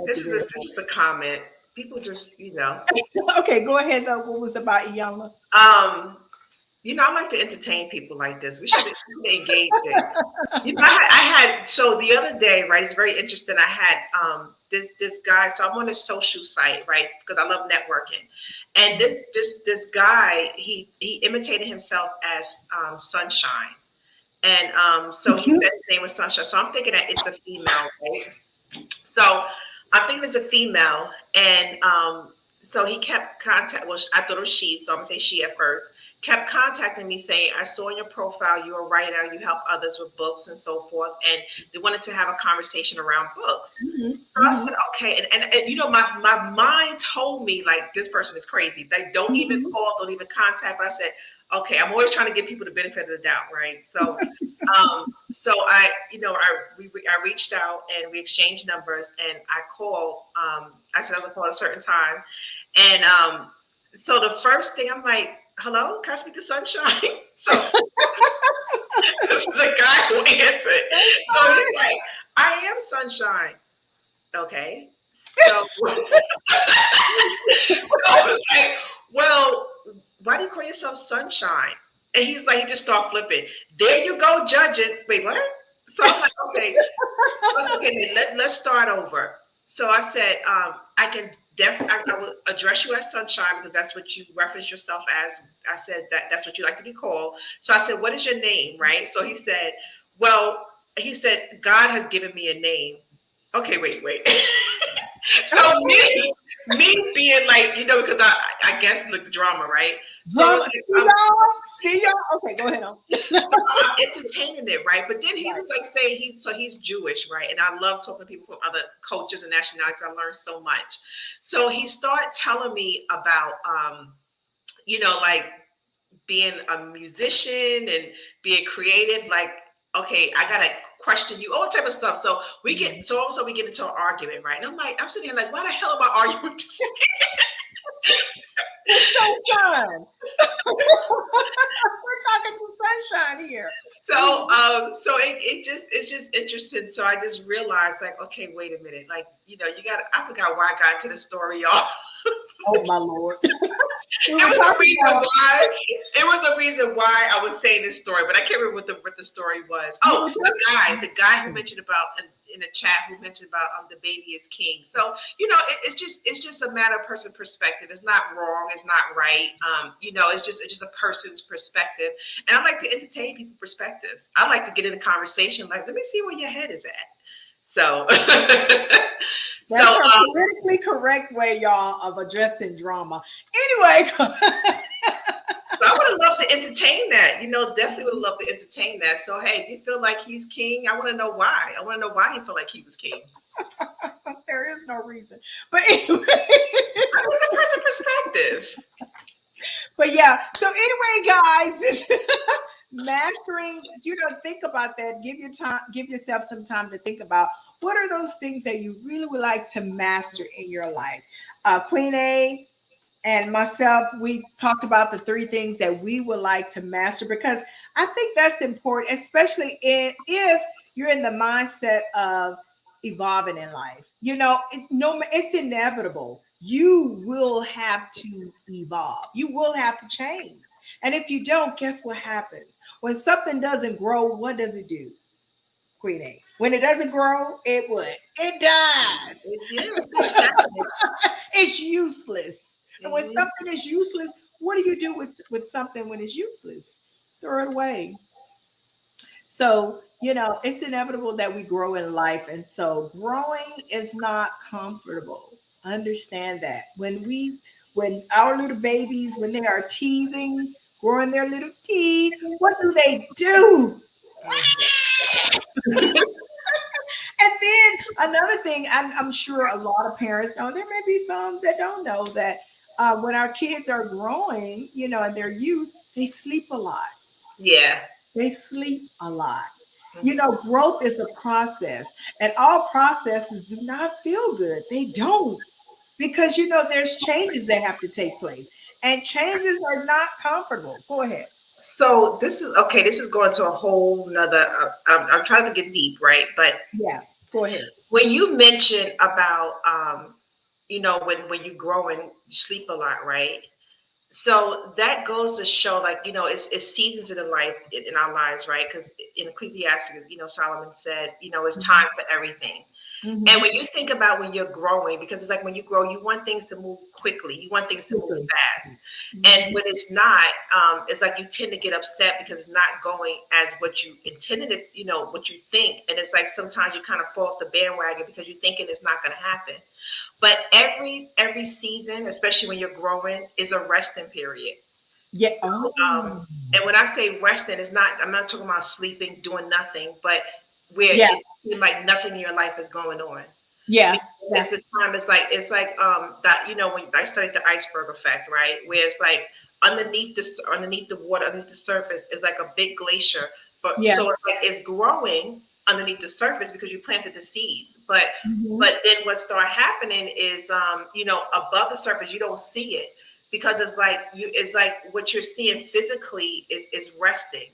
Speaker 2: this
Speaker 1: you
Speaker 2: is
Speaker 1: very
Speaker 2: just a comment. People just,
Speaker 1: much. Okay, go ahead. What was about Iyama?
Speaker 2: um, I like to entertain people like this. We should engage it. So the other day, right? It's very interesting. I had this guy. So I'm on a social site, right? Because I love networking, and this guy he imitated himself as Sunshine, and so he said his name was Sunshine. So I'm thinking that it's a female, right? So I'm thinking it's a female, and so he kept contact. Well, I thought it was she, so I'm gonna say she at first. Kept contacting me saying, "I saw in your profile you're a writer. You help others with books and so forth." And they wanted to have a conversation around books. So I said, "Okay." And my mind told me like this person is crazy. They don't even call, don't even contact. But I said, "Okay." I'm always trying to give people the benefit of the doubt, right? So, so I reached out and we exchanged numbers, and I called. I said I was gonna call at a certain time, and so the first thing I'm like, "Hello, can I speak to Sunshine?" So this is a guy who answered. So he's like, "I am Sunshine." Okay. So, so I was like, "Well, why do you call yourself Sunshine?" And he's like, he just started flipping. "There you go, judging." Wait, what? So I'm like, okay. Let's start over. So I said, I can I will address you as Sunshine because that's what you reference yourself as. I said that's what you like to be called. So I said, "What is your name?" Right. So he said, "God has given me a name." Okay, wait. So me being like, because I guess look the drama, right? So
Speaker 1: see y'all. Okay, go ahead on.
Speaker 2: So I'm entertaining it, right? But then he was like saying he's Jewish, right? And I love talking to people from other cultures and nationalities. I learned so much. So he started telling me about like being a musician and being creative, like, okay, I gotta question you, all type of stuff. So all of a sudden we get into an argument, right? And I'm sitting here like, why the hell am I arguing with this?
Speaker 1: It's so fun. We're talking to Sunshine here.
Speaker 2: So it's just interesting. So I just realized like, okay, wait a minute. Like, I forgot why I got into the story, y'all.
Speaker 1: Oh my Lord.
Speaker 2: It was a reason why I was saying this story, but I can't remember what the story was. Oh, the guy who mentioned about in the chat who mentioned about DaBaby is king. So it's just a matter of personal perspective. It's not wrong. It's not right. It's just a person's perspective. And I like to entertain people's perspectives. I like to get in a conversation. Like, let me see where your head is at. So.
Speaker 1: That's a politically correct way, y'all, of addressing drama. Anyway.
Speaker 2: So I would have loved to entertain that. Definitely would have loved to entertain that. So, hey, you feel like he's king? I want to know why. I want to know why he felt like he was king.
Speaker 1: There is no reason. But anyway.
Speaker 2: That's a person's perspective.
Speaker 1: But yeah. So anyway, guys, this mastering, think about that. Give yourself some time to think about what are those things that you really would like to master in your life. Queen A and myself, we talked about the 3 things that we would like to master because I think that's important, especially if you're in the mindset of evolving in life. It's inevitable. You will have to evolve. You will have to change. And if you don't, guess what happens? When something doesn't grow, what does it do? Queen A. When it doesn't grow, it dies. It's useless. And when something is useless, what do you do with something when it's useless? Throw it away. So, it's inevitable that we grow in life. And so growing is not comfortable. Understand that. When our little babies, when they are teething, growing their little teeth, what do they do? And then another thing, I'm sure a lot of parents know, there may be some that don't know that when our kids are growing, in their youth, they sleep a lot.
Speaker 2: Yeah.
Speaker 1: They sleep a lot. Growth is a process, and all processes do not feel good. They don't, because there's changes that have to take place, and changes are not comfortable. Go ahead.
Speaker 2: So this is going to a whole nother. I'm trying to get deep, right? But
Speaker 1: yeah, go ahead.
Speaker 2: When you mentioned about when you grow and sleep a lot, right? So that goes to show, like, it's seasons in the life in our lives, right? Because in Ecclesiastes, Solomon said, it's time for everything. And when you think about when you're growing, because it's like when you grow, you want things to move quickly, you want things to move fast. And when it's not, it's like you tend to get upset because it's not going as what you intended it, what you think. And it's like sometimes you kind of fall off the bandwagon because you're thinking it's not going to happen. But every season, especially when you're growing, is a resting period.
Speaker 1: Yeah.
Speaker 2: So, and when I say resting, I'm not talking about sleeping, doing nothing, but where it seems like nothing in your life is going on.
Speaker 1: Yeah.
Speaker 2: It's the time. It's like that. When I studied the iceberg effect, right? Where it's like underneath the water, underneath the surface is like a big glacier. But so it's like it's growing underneath the surface because you planted the seeds. But then what started happening is above the surface you don't see it because it's like what you're seeing physically is resting,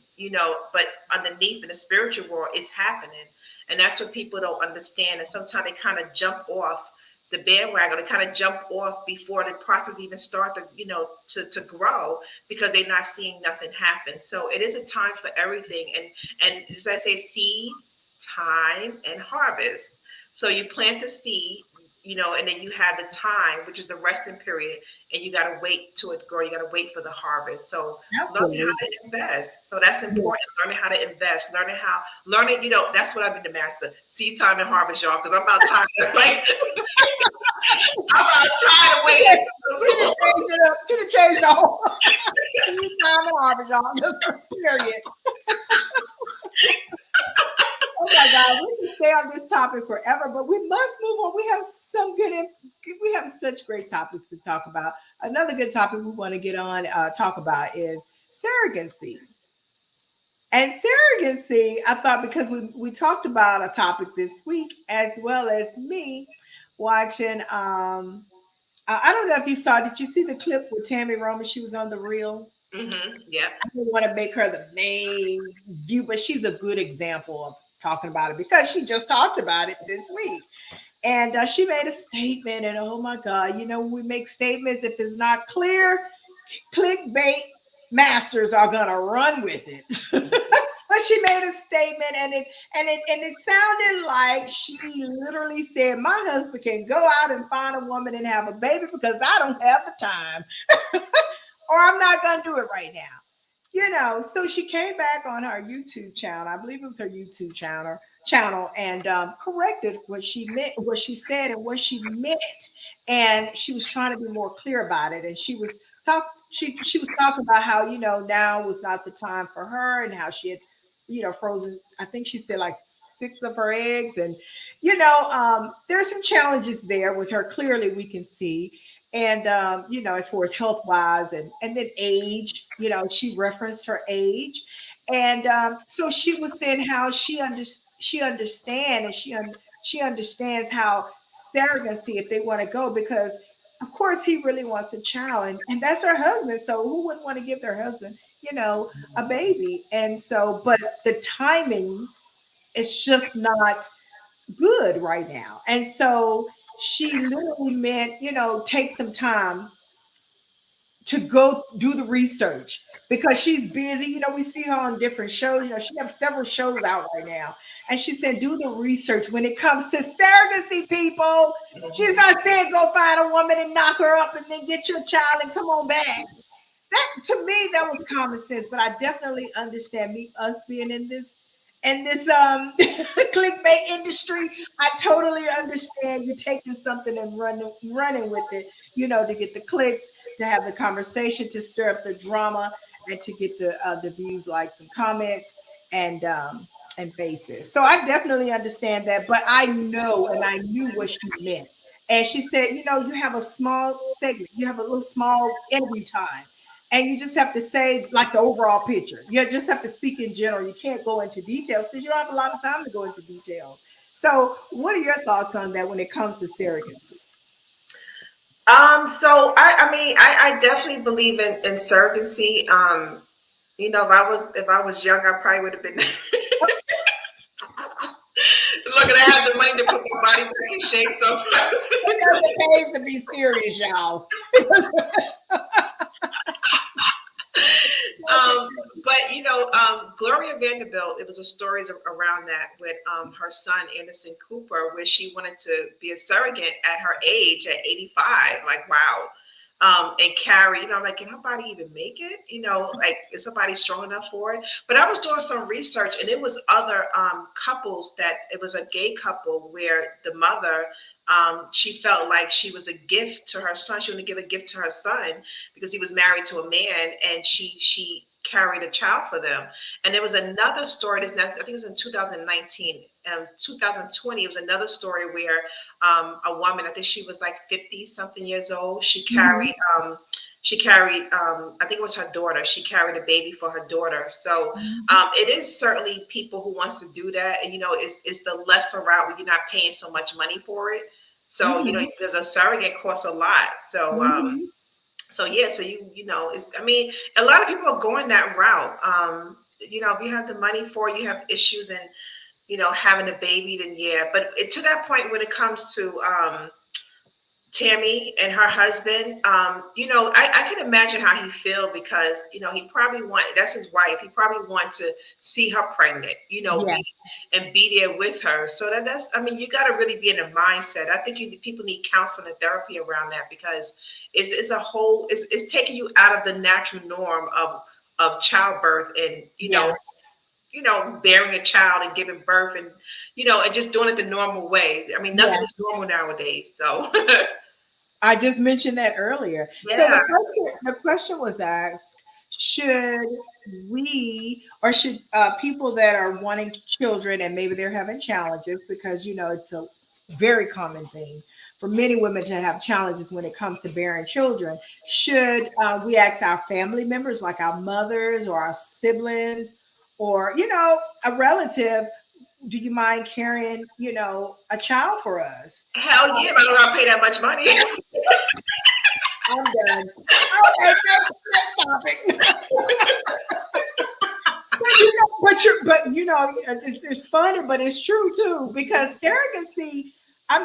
Speaker 2: but underneath in the spiritual world it's happening. And that's what people don't understand. And sometimes they kind of jump off the bandwagon. They kind of jump off before the process even starts to grow because they're not seeing nothing happen. So it is a time for everything. And as I say, seed, time, and harvest. So you plant the seed, and then you have the time, which is the resting period, and you got to wait till it grow. You got to wait for the harvest. So learning how to invest. So that's important. Learning how to invest. Learning, that's what I've been to master. Seed, time, and harvest, y'all. Because I'm about tired. Like, I'm about tired of waiting.
Speaker 1: Should have changed the whole seed, time, and harvest, y'all. Just period. Oh my God, we can stay on this topic forever, but we must move on. We have such great topics to talk about. Another good topic we want to get on, talk about is surrogacy. And surrogacy, I thought because we talked about a topic this week, as well as me watching. I don't know if you saw. Did you see the clip with Tammy Roman? She was on the reel.
Speaker 2: Yeah.
Speaker 1: I don't want to make her the main view, but she's a good example of talking about it because she just talked about it this week. And she made a statement, and oh my God, we make statements if it's not clear, clickbait masters are gonna run with it. But she made a statement, and it sounded like she literally said, "My husband can go out and find a woman and have a baby because I don't have the time." Or I'm not going to do it right now. So she came back on her YouTube channel. I believe it was her YouTube channel, and corrected what she meant, what she said, and what she meant. And she was trying to be more clear about it. And she was talking about how now was not the time for her, and how she had frozen. I think she said like 6 of her eggs, and there are some challenges there with her. Clearly, we can see. And as far as health wise, and then age, she referenced her age. And so she was saying how she understand, and she understands how surrogacy, if they want to go, because of course he really wants a child, and that's her husband, so who wouldn't want to give their husband a baby? And so, but the timing is just not good right now. And so she literally meant, take some time to go do the research because she's busy. We see her on different shows. She has several shows out right now. And she said, do the research when it comes to surrogacy, people. She's not saying go find a woman and knock her up and then get your child and come on back. That, to me, that was common sense. But I definitely understand us being in this clickbait industry. I totally understand you taking something and running with it, to get the clicks, to have the conversation, to stir up the drama, and to get the views, likes, and comments, and faces. So I definitely understand that, but I know, and I knew what she meant. And she said, you have a small segment, you have a little small interview time, and you just have to say like the overall picture. You just have to speak in general. You can't go into details because you don't have a lot of time to go into details. So, what are your thoughts on that when it comes to surrogacy?
Speaker 2: So I mean, I definitely believe in surrogacy. If I was young, I probably would have been looking to have the money to put my body back in shape. So
Speaker 1: It doesn't pay to be serious, y'all.
Speaker 2: But Gloria Vanderbilt, it was a story around that with her son Anderson Cooper, where she wanted to be a surrogate at her age at 85. Like, wow. And carry, like, can her body even make it? Like, is her body strong enough for it? But I was doing some research, and it was other couples that it was a gay couple where the mother, she felt like she was a gift to her son. She wanted to give a gift to her son because he was married to a man, and she carried a child for them. And there was another story. I think it was in 2019, 2020. It was another story where a woman, I think she was like 50 something years old. She carried, I think it was her daughter. She carried a baby for her daughter. So it is certainly people who wants to do that. And, it's the lesser route where you're not paying so much money for it. So, because a surrogate costs a lot. So, so yeah, so it's, a lot of people are going that route. If you have the money for it, you have issues and, having a baby, then yeah. But to that point, when it comes to Tammy and her husband, I can imagine how he feel because, he probably that's his wife. He probably want to see her pregnant, be there with her. So that's, you got to really be in a mindset. I think people need counseling and therapy around that because it's a whole, it's taking you out of the natural norm of childbirth and, bearing a child and giving birth and, and just doing it the normal way. Nothing is normal nowadays. So
Speaker 1: I just mentioned that earlier.
Speaker 2: Yeah.
Speaker 1: So the question was asked, should we or should people that are wanting children and maybe they're having challenges because, it's a very common thing for many women to have challenges when it comes to bearing children. Should we ask our family members like our mothers or our siblings or, a relative, do you mind carrying, a child for us?
Speaker 2: Hell yeah, but I don't want to pay that much money.
Speaker 1: I'm done. Okay, next topic. It's funny, but it's true too because surrogacy. I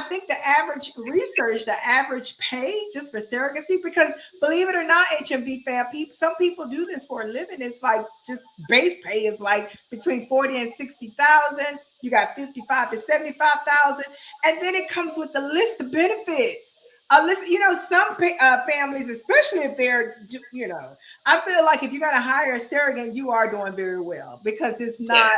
Speaker 1: think the average research, the average pay just for surrogacy, because believe it or not, HMB fam, some people do this for a living. It's like just base pay is like between 40 and 60,000. You got 55 to 75,000, and then it comes with a list of benefits. Some families, especially if they're, I feel like if you're going to hire a surrogate, you are doing very well because it's not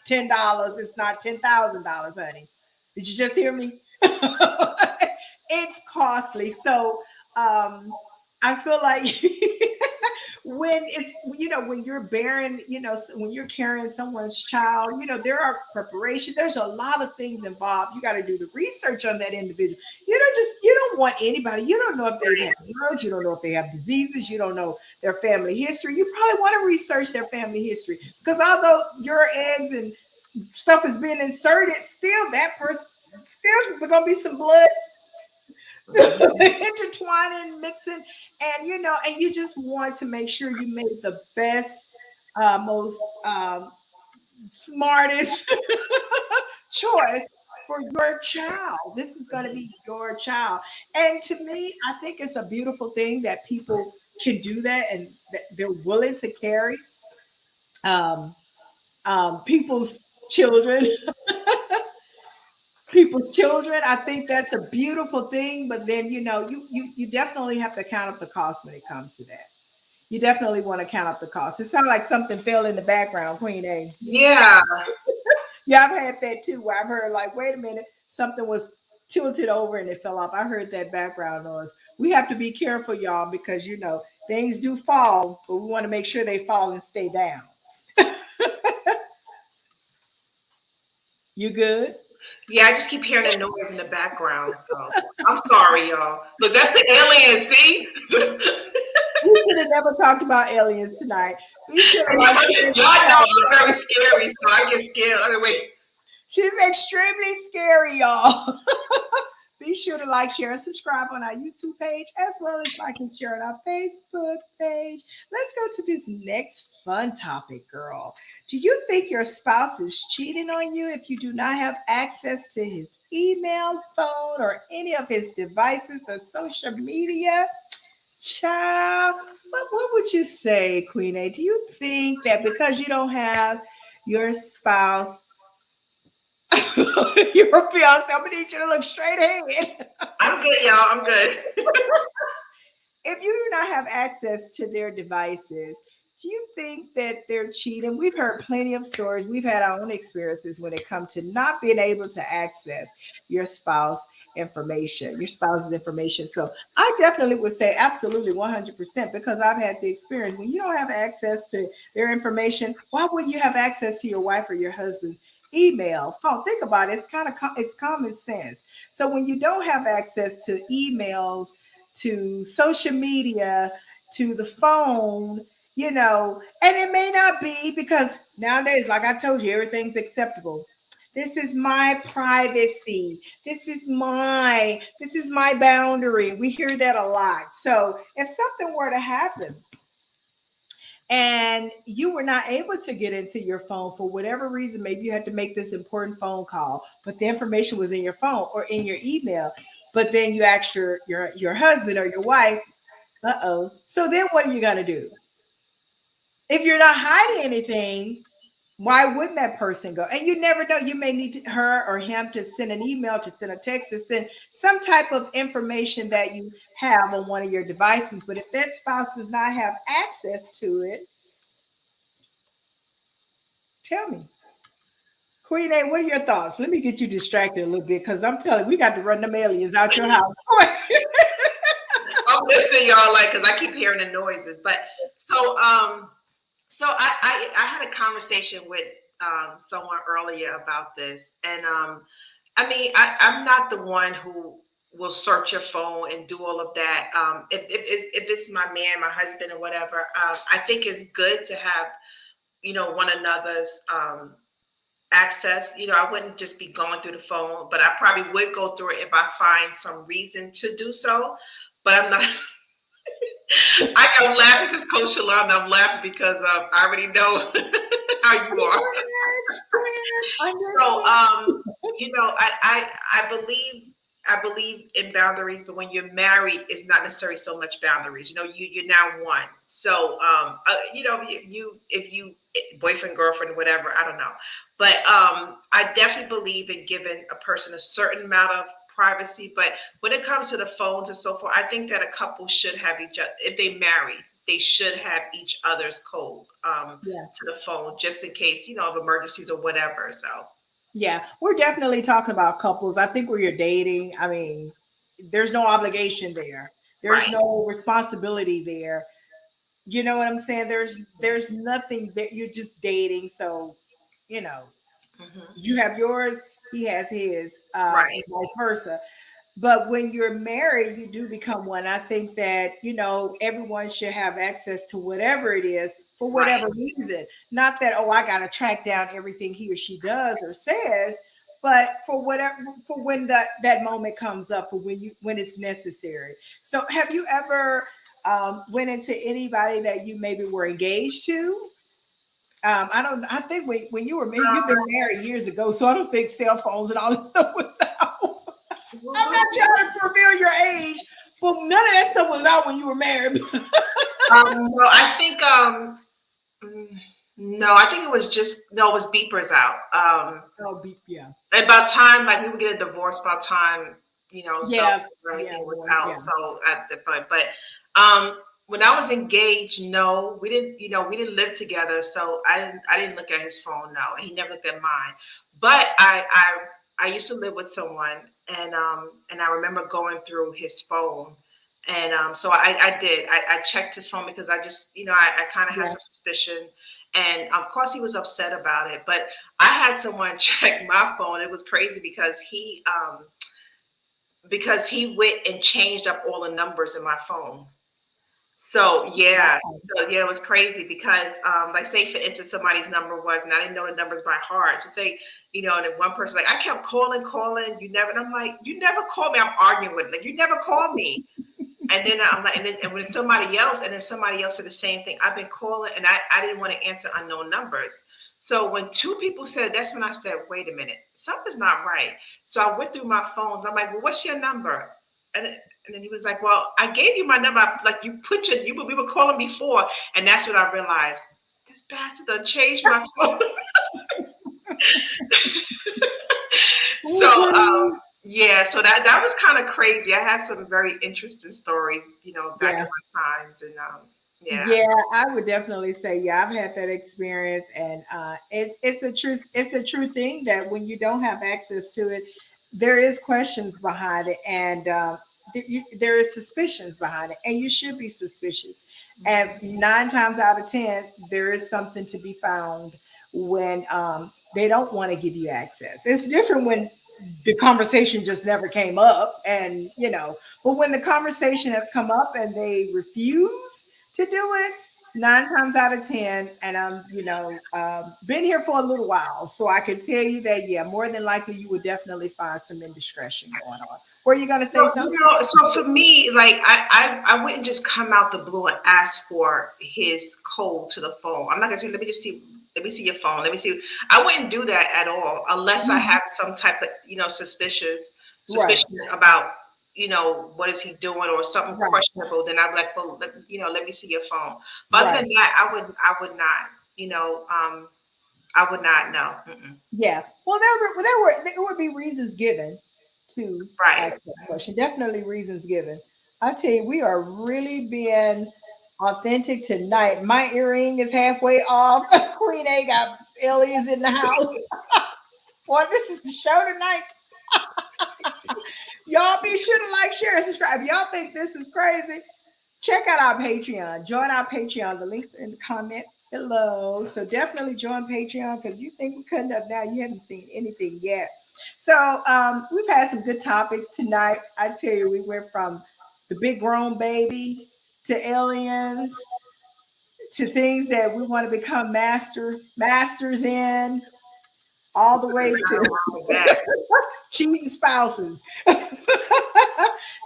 Speaker 1: $10, it's not $10,000, honey. Did you just hear me? It's costly. So I feel like when it's, when you're bearing, when you're carrying someone's child, there are preparation. There's a lot of things involved. You got to do the research on that individual. You don't want anybody. You don't know if they have drugs. You don't know if they have diseases. You don't know their family history. You probably want to research their family history because although your eggs and stuff is being inserted, still that person, still going to be some blood intertwining, mixing, and and you just want to make sure you made the best, most smartest choice for your child. This is going to be your child, and to me, I think it's a beautiful thing that people can do that and that they're willing to carry um, people's children. People's children. I think that's a beautiful thing, but then you definitely have to count up the cost when it comes to that. You definitely want to count up the cost. It sounds like something fell in the background, Queen A.
Speaker 2: Yeah.
Speaker 1: Yeah, I've had that too, where I've heard like, wait a minute, something was tilted over and it fell off. I heard that background noise. We have to be careful, y'all, because things do fall, but we want to make sure they fall and stay down. You good?
Speaker 2: Yeah, I just keep hearing the noise in the background. So I'm sorry, y'all. Look, that's the aliens. See?
Speaker 1: We should have never talked about aliens tonight. We should have.
Speaker 2: Y'all know I'm very scary, so I get scared. Wait.
Speaker 1: She's extremely scary, y'all. Be sure to like, share, and subscribe on our YouTube page, as well as like and share on our Facebook page. Let's go to this next fun topic, girl. Do you think your spouse is cheating on you if you do not have access to his email, phone, or any of his devices or social media? Child, what would you say, Queen A? Do you think that because you don't have your spouse, your fiance, I'm gonna need you to look straight ahead.
Speaker 2: I'm good, y'all. I'm good.
Speaker 1: If you do not have access to their devices, do you think that they're cheating? We've heard plenty of stories. We've had our own experiences when it comes to not being able to access your your spouse's information. So I definitely would say absolutely 100% because I've had the experience. When you don't have access to their information, why wouldn't you have access to your wife or your husband's email, phone? Think about it. It's kind of it's common sense. So when you don't have access to emails, to social media, to the phone, and it may not be because nowadays, like I told you, everything's acceptable. This is my privacy. This is my boundary. We hear that a lot. So if something were to happen and you were not able to get into your phone for whatever reason, maybe you had to make this important phone call, but the information was in your phone or in your email, but then you asked your husband or your wife, uh-oh. So then what are you gonna do? If you're not hiding anything, why wouldn't that person go? And you never know. You may need her or him to send an email, to send a text, to send some type of information that you have on one of your devices. But if that spouse does not have access to it, tell me. Queen A, what are your thoughts? Let me get you distracted a little bit because I'm telling you, we got to run them aliens out your house.
Speaker 2: I'm listening, y'all, like, because I keep hearing the noises. But so I had a conversation with someone earlier about this, and I mean, I'm not the one who will search your phone and do all of that. If it's my man, my husband, or whatever, I think it's good to have one another's access. I wouldn't just be going through the phone, but I probably would go through it if I find some reason to do so. But I'm not. I'm laughing because Coach Shalom. I'm laughing because I already know how you are. So, I believe in boundaries, but when you're married, it's not necessarily so much boundaries. You're now one. So, if you boyfriend, girlfriend, whatever, I don't know, but I definitely believe in giving a person a certain amount of privacy. But when it comes to the phones and so forth, I think that a couple should have each other. If they marry, they should have each other's code
Speaker 1: Yeah.
Speaker 2: to the phone just in case, of emergencies or whatever. So,
Speaker 1: Yeah, we're definitely talking about couples. I think where you're dating, I mean, there's no obligation there. There's
Speaker 2: right.
Speaker 1: no responsibility there. You know what I'm saying? There's nothing that you're just dating. So, you know,
Speaker 2: Hmm.
Speaker 1: you have yours, he has his, and
Speaker 2: Right.
Speaker 1: vice versa. But when you're married, you do become one. I think that, everyone should have access to whatever it is for
Speaker 2: Right.
Speaker 1: whatever reason. Not that, oh, I got to track down everything he or she does or says, but for whatever, for when that moment comes up, or when it's necessary. So have you ever went into anybody that you maybe were engaged to? I don't. I think when you were married, you've been married years ago, so I don't think cell phones and all this stuff was out. I'm not trying to reveal your age, but none of that stuff was out when you were married.
Speaker 2: No, I think mm, no, I think it was just no, it was beepers out.
Speaker 1: Oh, yeah,
Speaker 2: And about time, like we would get a divorce, about time, cell
Speaker 1: yeah,
Speaker 2: phone or
Speaker 1: yeah,
Speaker 2: anything was
Speaker 1: boy,
Speaker 2: out.
Speaker 1: yeah,
Speaker 2: So at the point, but when I was engaged, no, we didn't live together, so I didn't look at his phone. No, he never looked at mine. But I used to live with someone, and I remember going through his phone. And so I did. I checked his phone because I just, I kind of had
Speaker 1: yeah.
Speaker 2: some suspicion. And of course, he was upset about it. But I had someone check my phone. It was crazy because he went and changed up all the numbers in my phone. So yeah,
Speaker 1: Wow.
Speaker 2: it was crazy because like say for instance somebody's number was, and I didn't know the numbers by heart. So say, and then one person like I kept calling, you never, and I'm like, you never call me. I'm arguing with like you never call me. And then I'm like, and when somebody else said the same thing. I've been calling and I didn't want to answer unknown numbers. So when two people said it, that's when I said, wait a minute, something's not right. So I went through my phones and I'm like, well, what's your number? and then he was like, well, I gave you my number. Like you put we were calling before. And that's when I realized this bastard done changed my phone. So, yeah, so that was kind of crazy. I had some very interesting stories, back
Speaker 1: Yeah.
Speaker 2: in my times. And, yeah.
Speaker 1: Yeah, I would definitely say, yeah, I've had that experience, and it's a true thing that when you don't have access to it, there is questions behind it, and there is suspicions behind it, and you should be suspicious. And 9 times out of 10, there is something to be found when they don't want to give you access. It's different when the conversation just never came up, and but when the conversation has come up and they refuse to do it, 9 times out of 10, and I'm been here for a little while, so I can tell you that, yeah, more than likely you would definitely find some indiscretion going on. Were you going to say
Speaker 2: So,
Speaker 1: something?
Speaker 2: so for me, like I wouldn't just come out the blue and ask for his code to the phone. I'm not gonna say, let me see your phone. Let me see. I wouldn't do that at all unless I have some type of,
Speaker 1: Right,
Speaker 2: suspicion about, what is he doing or something
Speaker 1: right,
Speaker 2: questionable. Then I'd be like, well, let me see your phone. But other
Speaker 1: right.
Speaker 2: than that, I would not, I would not know. Mm-mm.
Speaker 1: Yeah. Well, there would be reasons given to
Speaker 2: Right.
Speaker 1: ask that question. Definitely reasons given. I tell you, we are really being authentic tonight. My earring is halfway off. Queen A got aliens in the house. Boy, this is the show tonight. Y'all be sure to like, share, and subscribe. Y'all think this is crazy? Check out our Patreon. Join our Patreon. The links are in the comments below. So definitely join Patreon, because you think we're cutting up now. You haven't seen anything yet. So we've had some good topics tonight. I tell you, we went from the big grown baby to aliens to things that we want to become masters in, all the way
Speaker 2: Nothing
Speaker 1: to
Speaker 2: wrong with that.
Speaker 1: cheating spouses.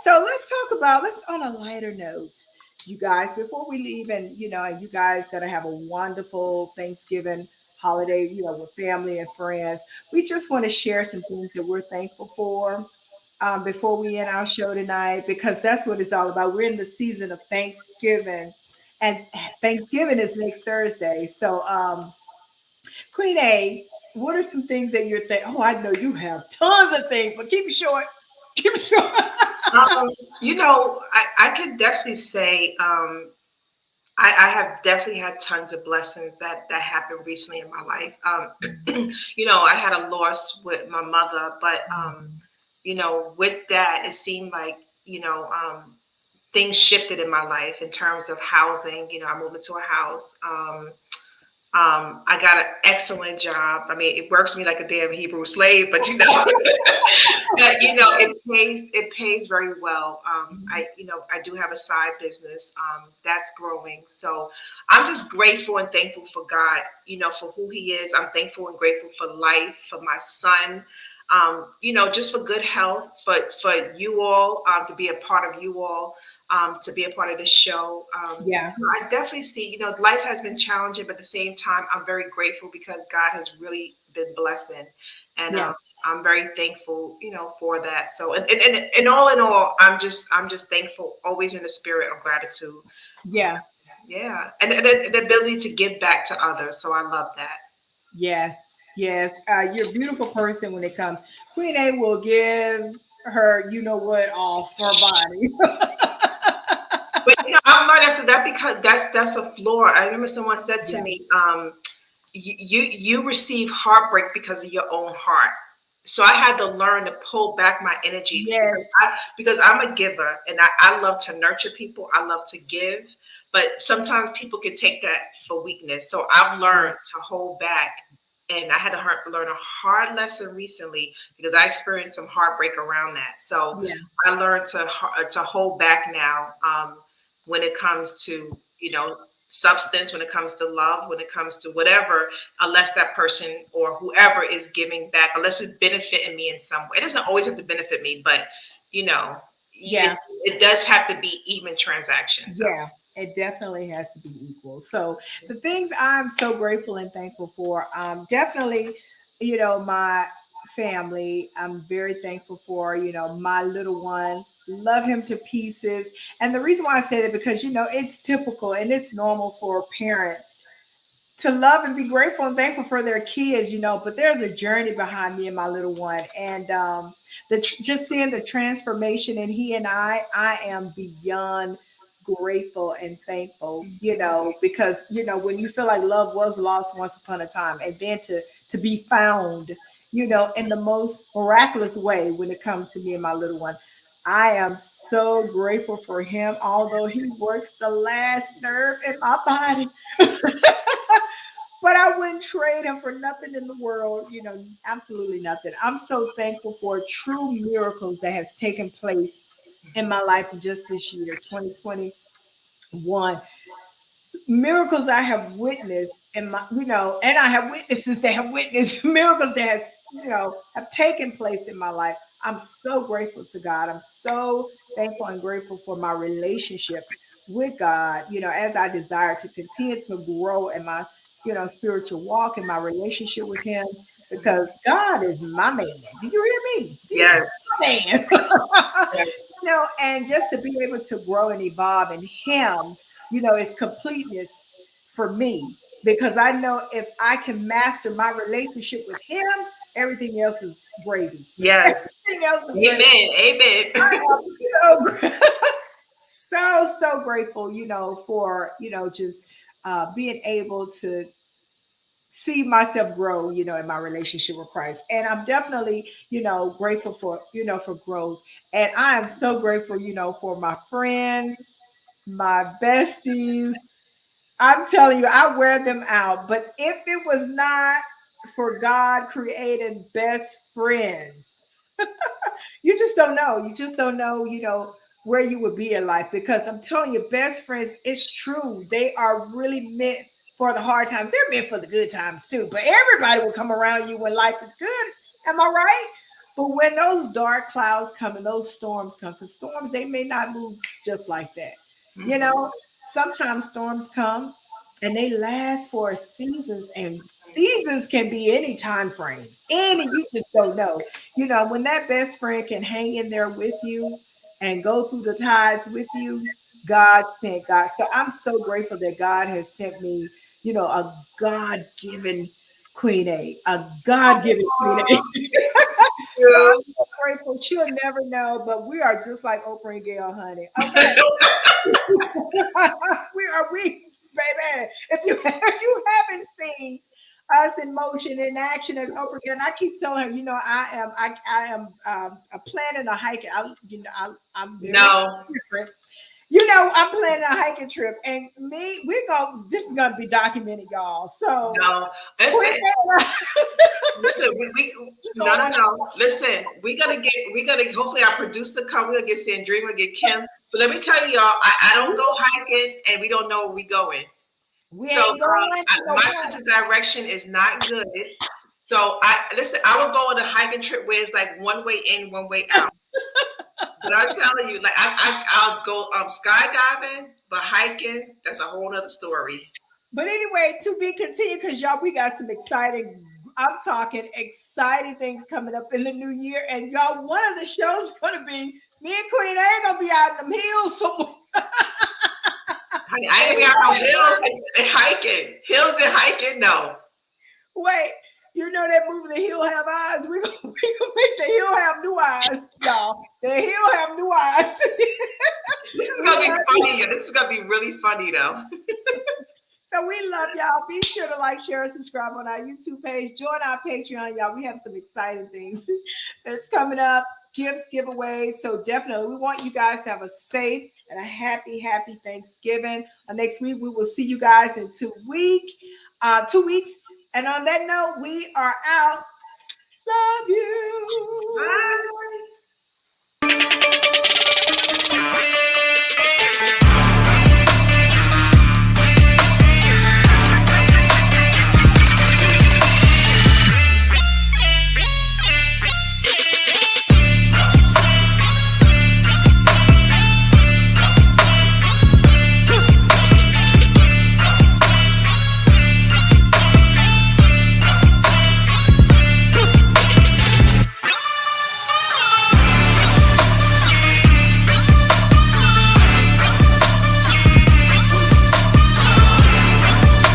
Speaker 1: So let's on a lighter note, you guys, before we leave, and you guys gonna have a wonderful Thanksgiving holiday, with family and friends. We just want to share some things that we're thankful for, before we end our show tonight, because that's what it's all about. We're in the season of Thanksgiving, and Thanksgiving is next Thursday. So Queen A, what are some things that you're thinking? Oh, I know you have tons of things, but keep it short. Keep it short.
Speaker 2: Um, I could definitely say, I have definitely had tons of blessings that happened recently in my life. I had a loss with my mother, but with that, it seemed like, things shifted in my life in terms of housing. I moved into a house. I got an excellent job. I mean, it works me like a damn Hebrew slave, but but it pays very well. I do have a side business that's growing. So I'm just grateful and thankful for God, for who He is. I'm thankful and grateful for life, for my son. Just for good health, for you all, to be a part of you all, to be a part of this show.
Speaker 1: Yeah.
Speaker 2: I definitely see, life has been challenging, but at the same time, I'm very grateful because God has really been blessing. And
Speaker 1: Yeah.
Speaker 2: I'm very thankful, for that. So, and all in all, I'm just thankful, always in the spirit of gratitude.
Speaker 1: Yeah.
Speaker 2: Yeah. And the ability to give back to others. So I love that.
Speaker 1: Yes. Yes. You're a beautiful person when it comes. Queen A will give her, off her body.
Speaker 2: But I've learned that because that's a flaw. I remember someone said to
Speaker 1: Yeah.
Speaker 2: me, you receive heartbreak because of your own heart. So I had to learn to pull back my energy
Speaker 1: Yes.
Speaker 2: because I'm a giver and I love to nurture people. I love to give, but sometimes people can take that for weakness. So I've learned to hold back. And I had to learn a hard lesson recently because I experienced some heartbreak around that. So
Speaker 1: Yeah.
Speaker 2: I learned to hold back now, when it comes to, substance, when it comes to love, when it comes to whatever, unless that person or whoever is giving back, unless it's benefiting me in some way. It doesn't always have to benefit me, but you know,
Speaker 1: Yeah.
Speaker 2: it does have to be even transactions. So.
Speaker 1: Yeah, it definitely has to be equal. So the things I'm so grateful and thankful for, definitely, my family. I'm very thankful for, my little one. love him to pieces. And the reason why I say that, because, it's typical and it's normal for parents to love and be grateful and thankful for their kids, but there's a journey behind me and my little one. And just seeing the transformation in he and I am beyond grateful and thankful, because, when you feel like love was lost once upon a time, and then to be found, in the most miraculous way when it comes to me and my little one. I am so grateful for him, although he works the last nerve in my body. But I wouldn't trade him for nothing in the world, absolutely nothing. I'm so thankful for true miracles that has taken place in my life just this year, 2021. Miracles I have witnessed in my, and I have witnesses that have witnessed miracles that have taken place in my life. I'm so grateful to God. I'm so thankful and grateful for my relationship with God, as I desire to continue to grow in my, spiritual walk and my relationship with him, because God is my man. Do you hear me? He's
Speaker 2: Yes.
Speaker 1: saying,
Speaker 2: Yes.
Speaker 1: and just to be able to grow and evolve in him, it's completeness for me, because I know if I can master my relationship with him, everything else is gravy.
Speaker 2: Yes.
Speaker 1: Everything else is
Speaker 2: Amen.
Speaker 1: gravy.
Speaker 2: Amen.
Speaker 1: I am so grateful, for, just being able to see myself grow, in my relationship with Christ. And I'm definitely, grateful for, for growth. And I am so grateful, for my friends, my besties. I'm telling you, I wear them out. But if it was not for God creating best friends, you just don't know. You just don't know, where you would be in life. Because I'm telling you, best friends, it's true. They are really meant for the hard times. They're meant for the good times too. But everybody will come around you when life is good. Am I right? But when those dark clouds come and those storms come, because storms, they may not move just like that. Sometimes storms come and they last for seasons, and seasons can be any time frames. You just don't know. When that best friend can hang in there with you and go through the tides with you, God sent God. So I'm so grateful that God has sent me, a God given Queen A God given Queen A. So I'm so grateful. She'll never know, but we are just like Oprah and Gail, honey. Okay. we baby. If you haven't seen us in motion, in action as Oprah, and I keep telling her, I am planning a hike. I'm very
Speaker 2: No.
Speaker 1: different. I'm planning a hiking trip, and this is gonna be documented, y'all. So
Speaker 2: No. Listen, we no. Listen, we gotta hopefully our producer come, we're gonna get Sandrine, we're gonna get Kim. But let me tell you, y'all, I don't go hiking and we don't know where we going.
Speaker 1: We ain't going
Speaker 2: my sense of direction is not good. So I would go on a hiking trip where it's like one way in, one way out. But I'm telling you, like I'll go skydiving, but hiking, that's a whole other story.
Speaker 1: But anyway, to be continued, because y'all, we got some exciting, I'm talking exciting things coming up in the new year. And y'all, one of the shows is going to be me and Queen A going to be out in the hills somewhere.
Speaker 2: Honey, I ain't going to be out no hills and hiking. Hills and hiking, no.
Speaker 1: Wait, you know that movie, The Hill Have Eyes? We're going to make The Hill have new eyes, y'all. The Hill have new eyes.
Speaker 2: This is going to be funny. This is going to be really funny, though.
Speaker 1: So we love y'all. Be sure to like, share, and subscribe on our YouTube page. Join our Patreon, y'all. We have some exciting things that's coming up. Gifts, giveaways. So definitely, we want you guys to have a safe and a happy Thanksgiving. Next week, we will see you guys in 2 weeks. And on that note, we are out. Love you.
Speaker 2: Bye.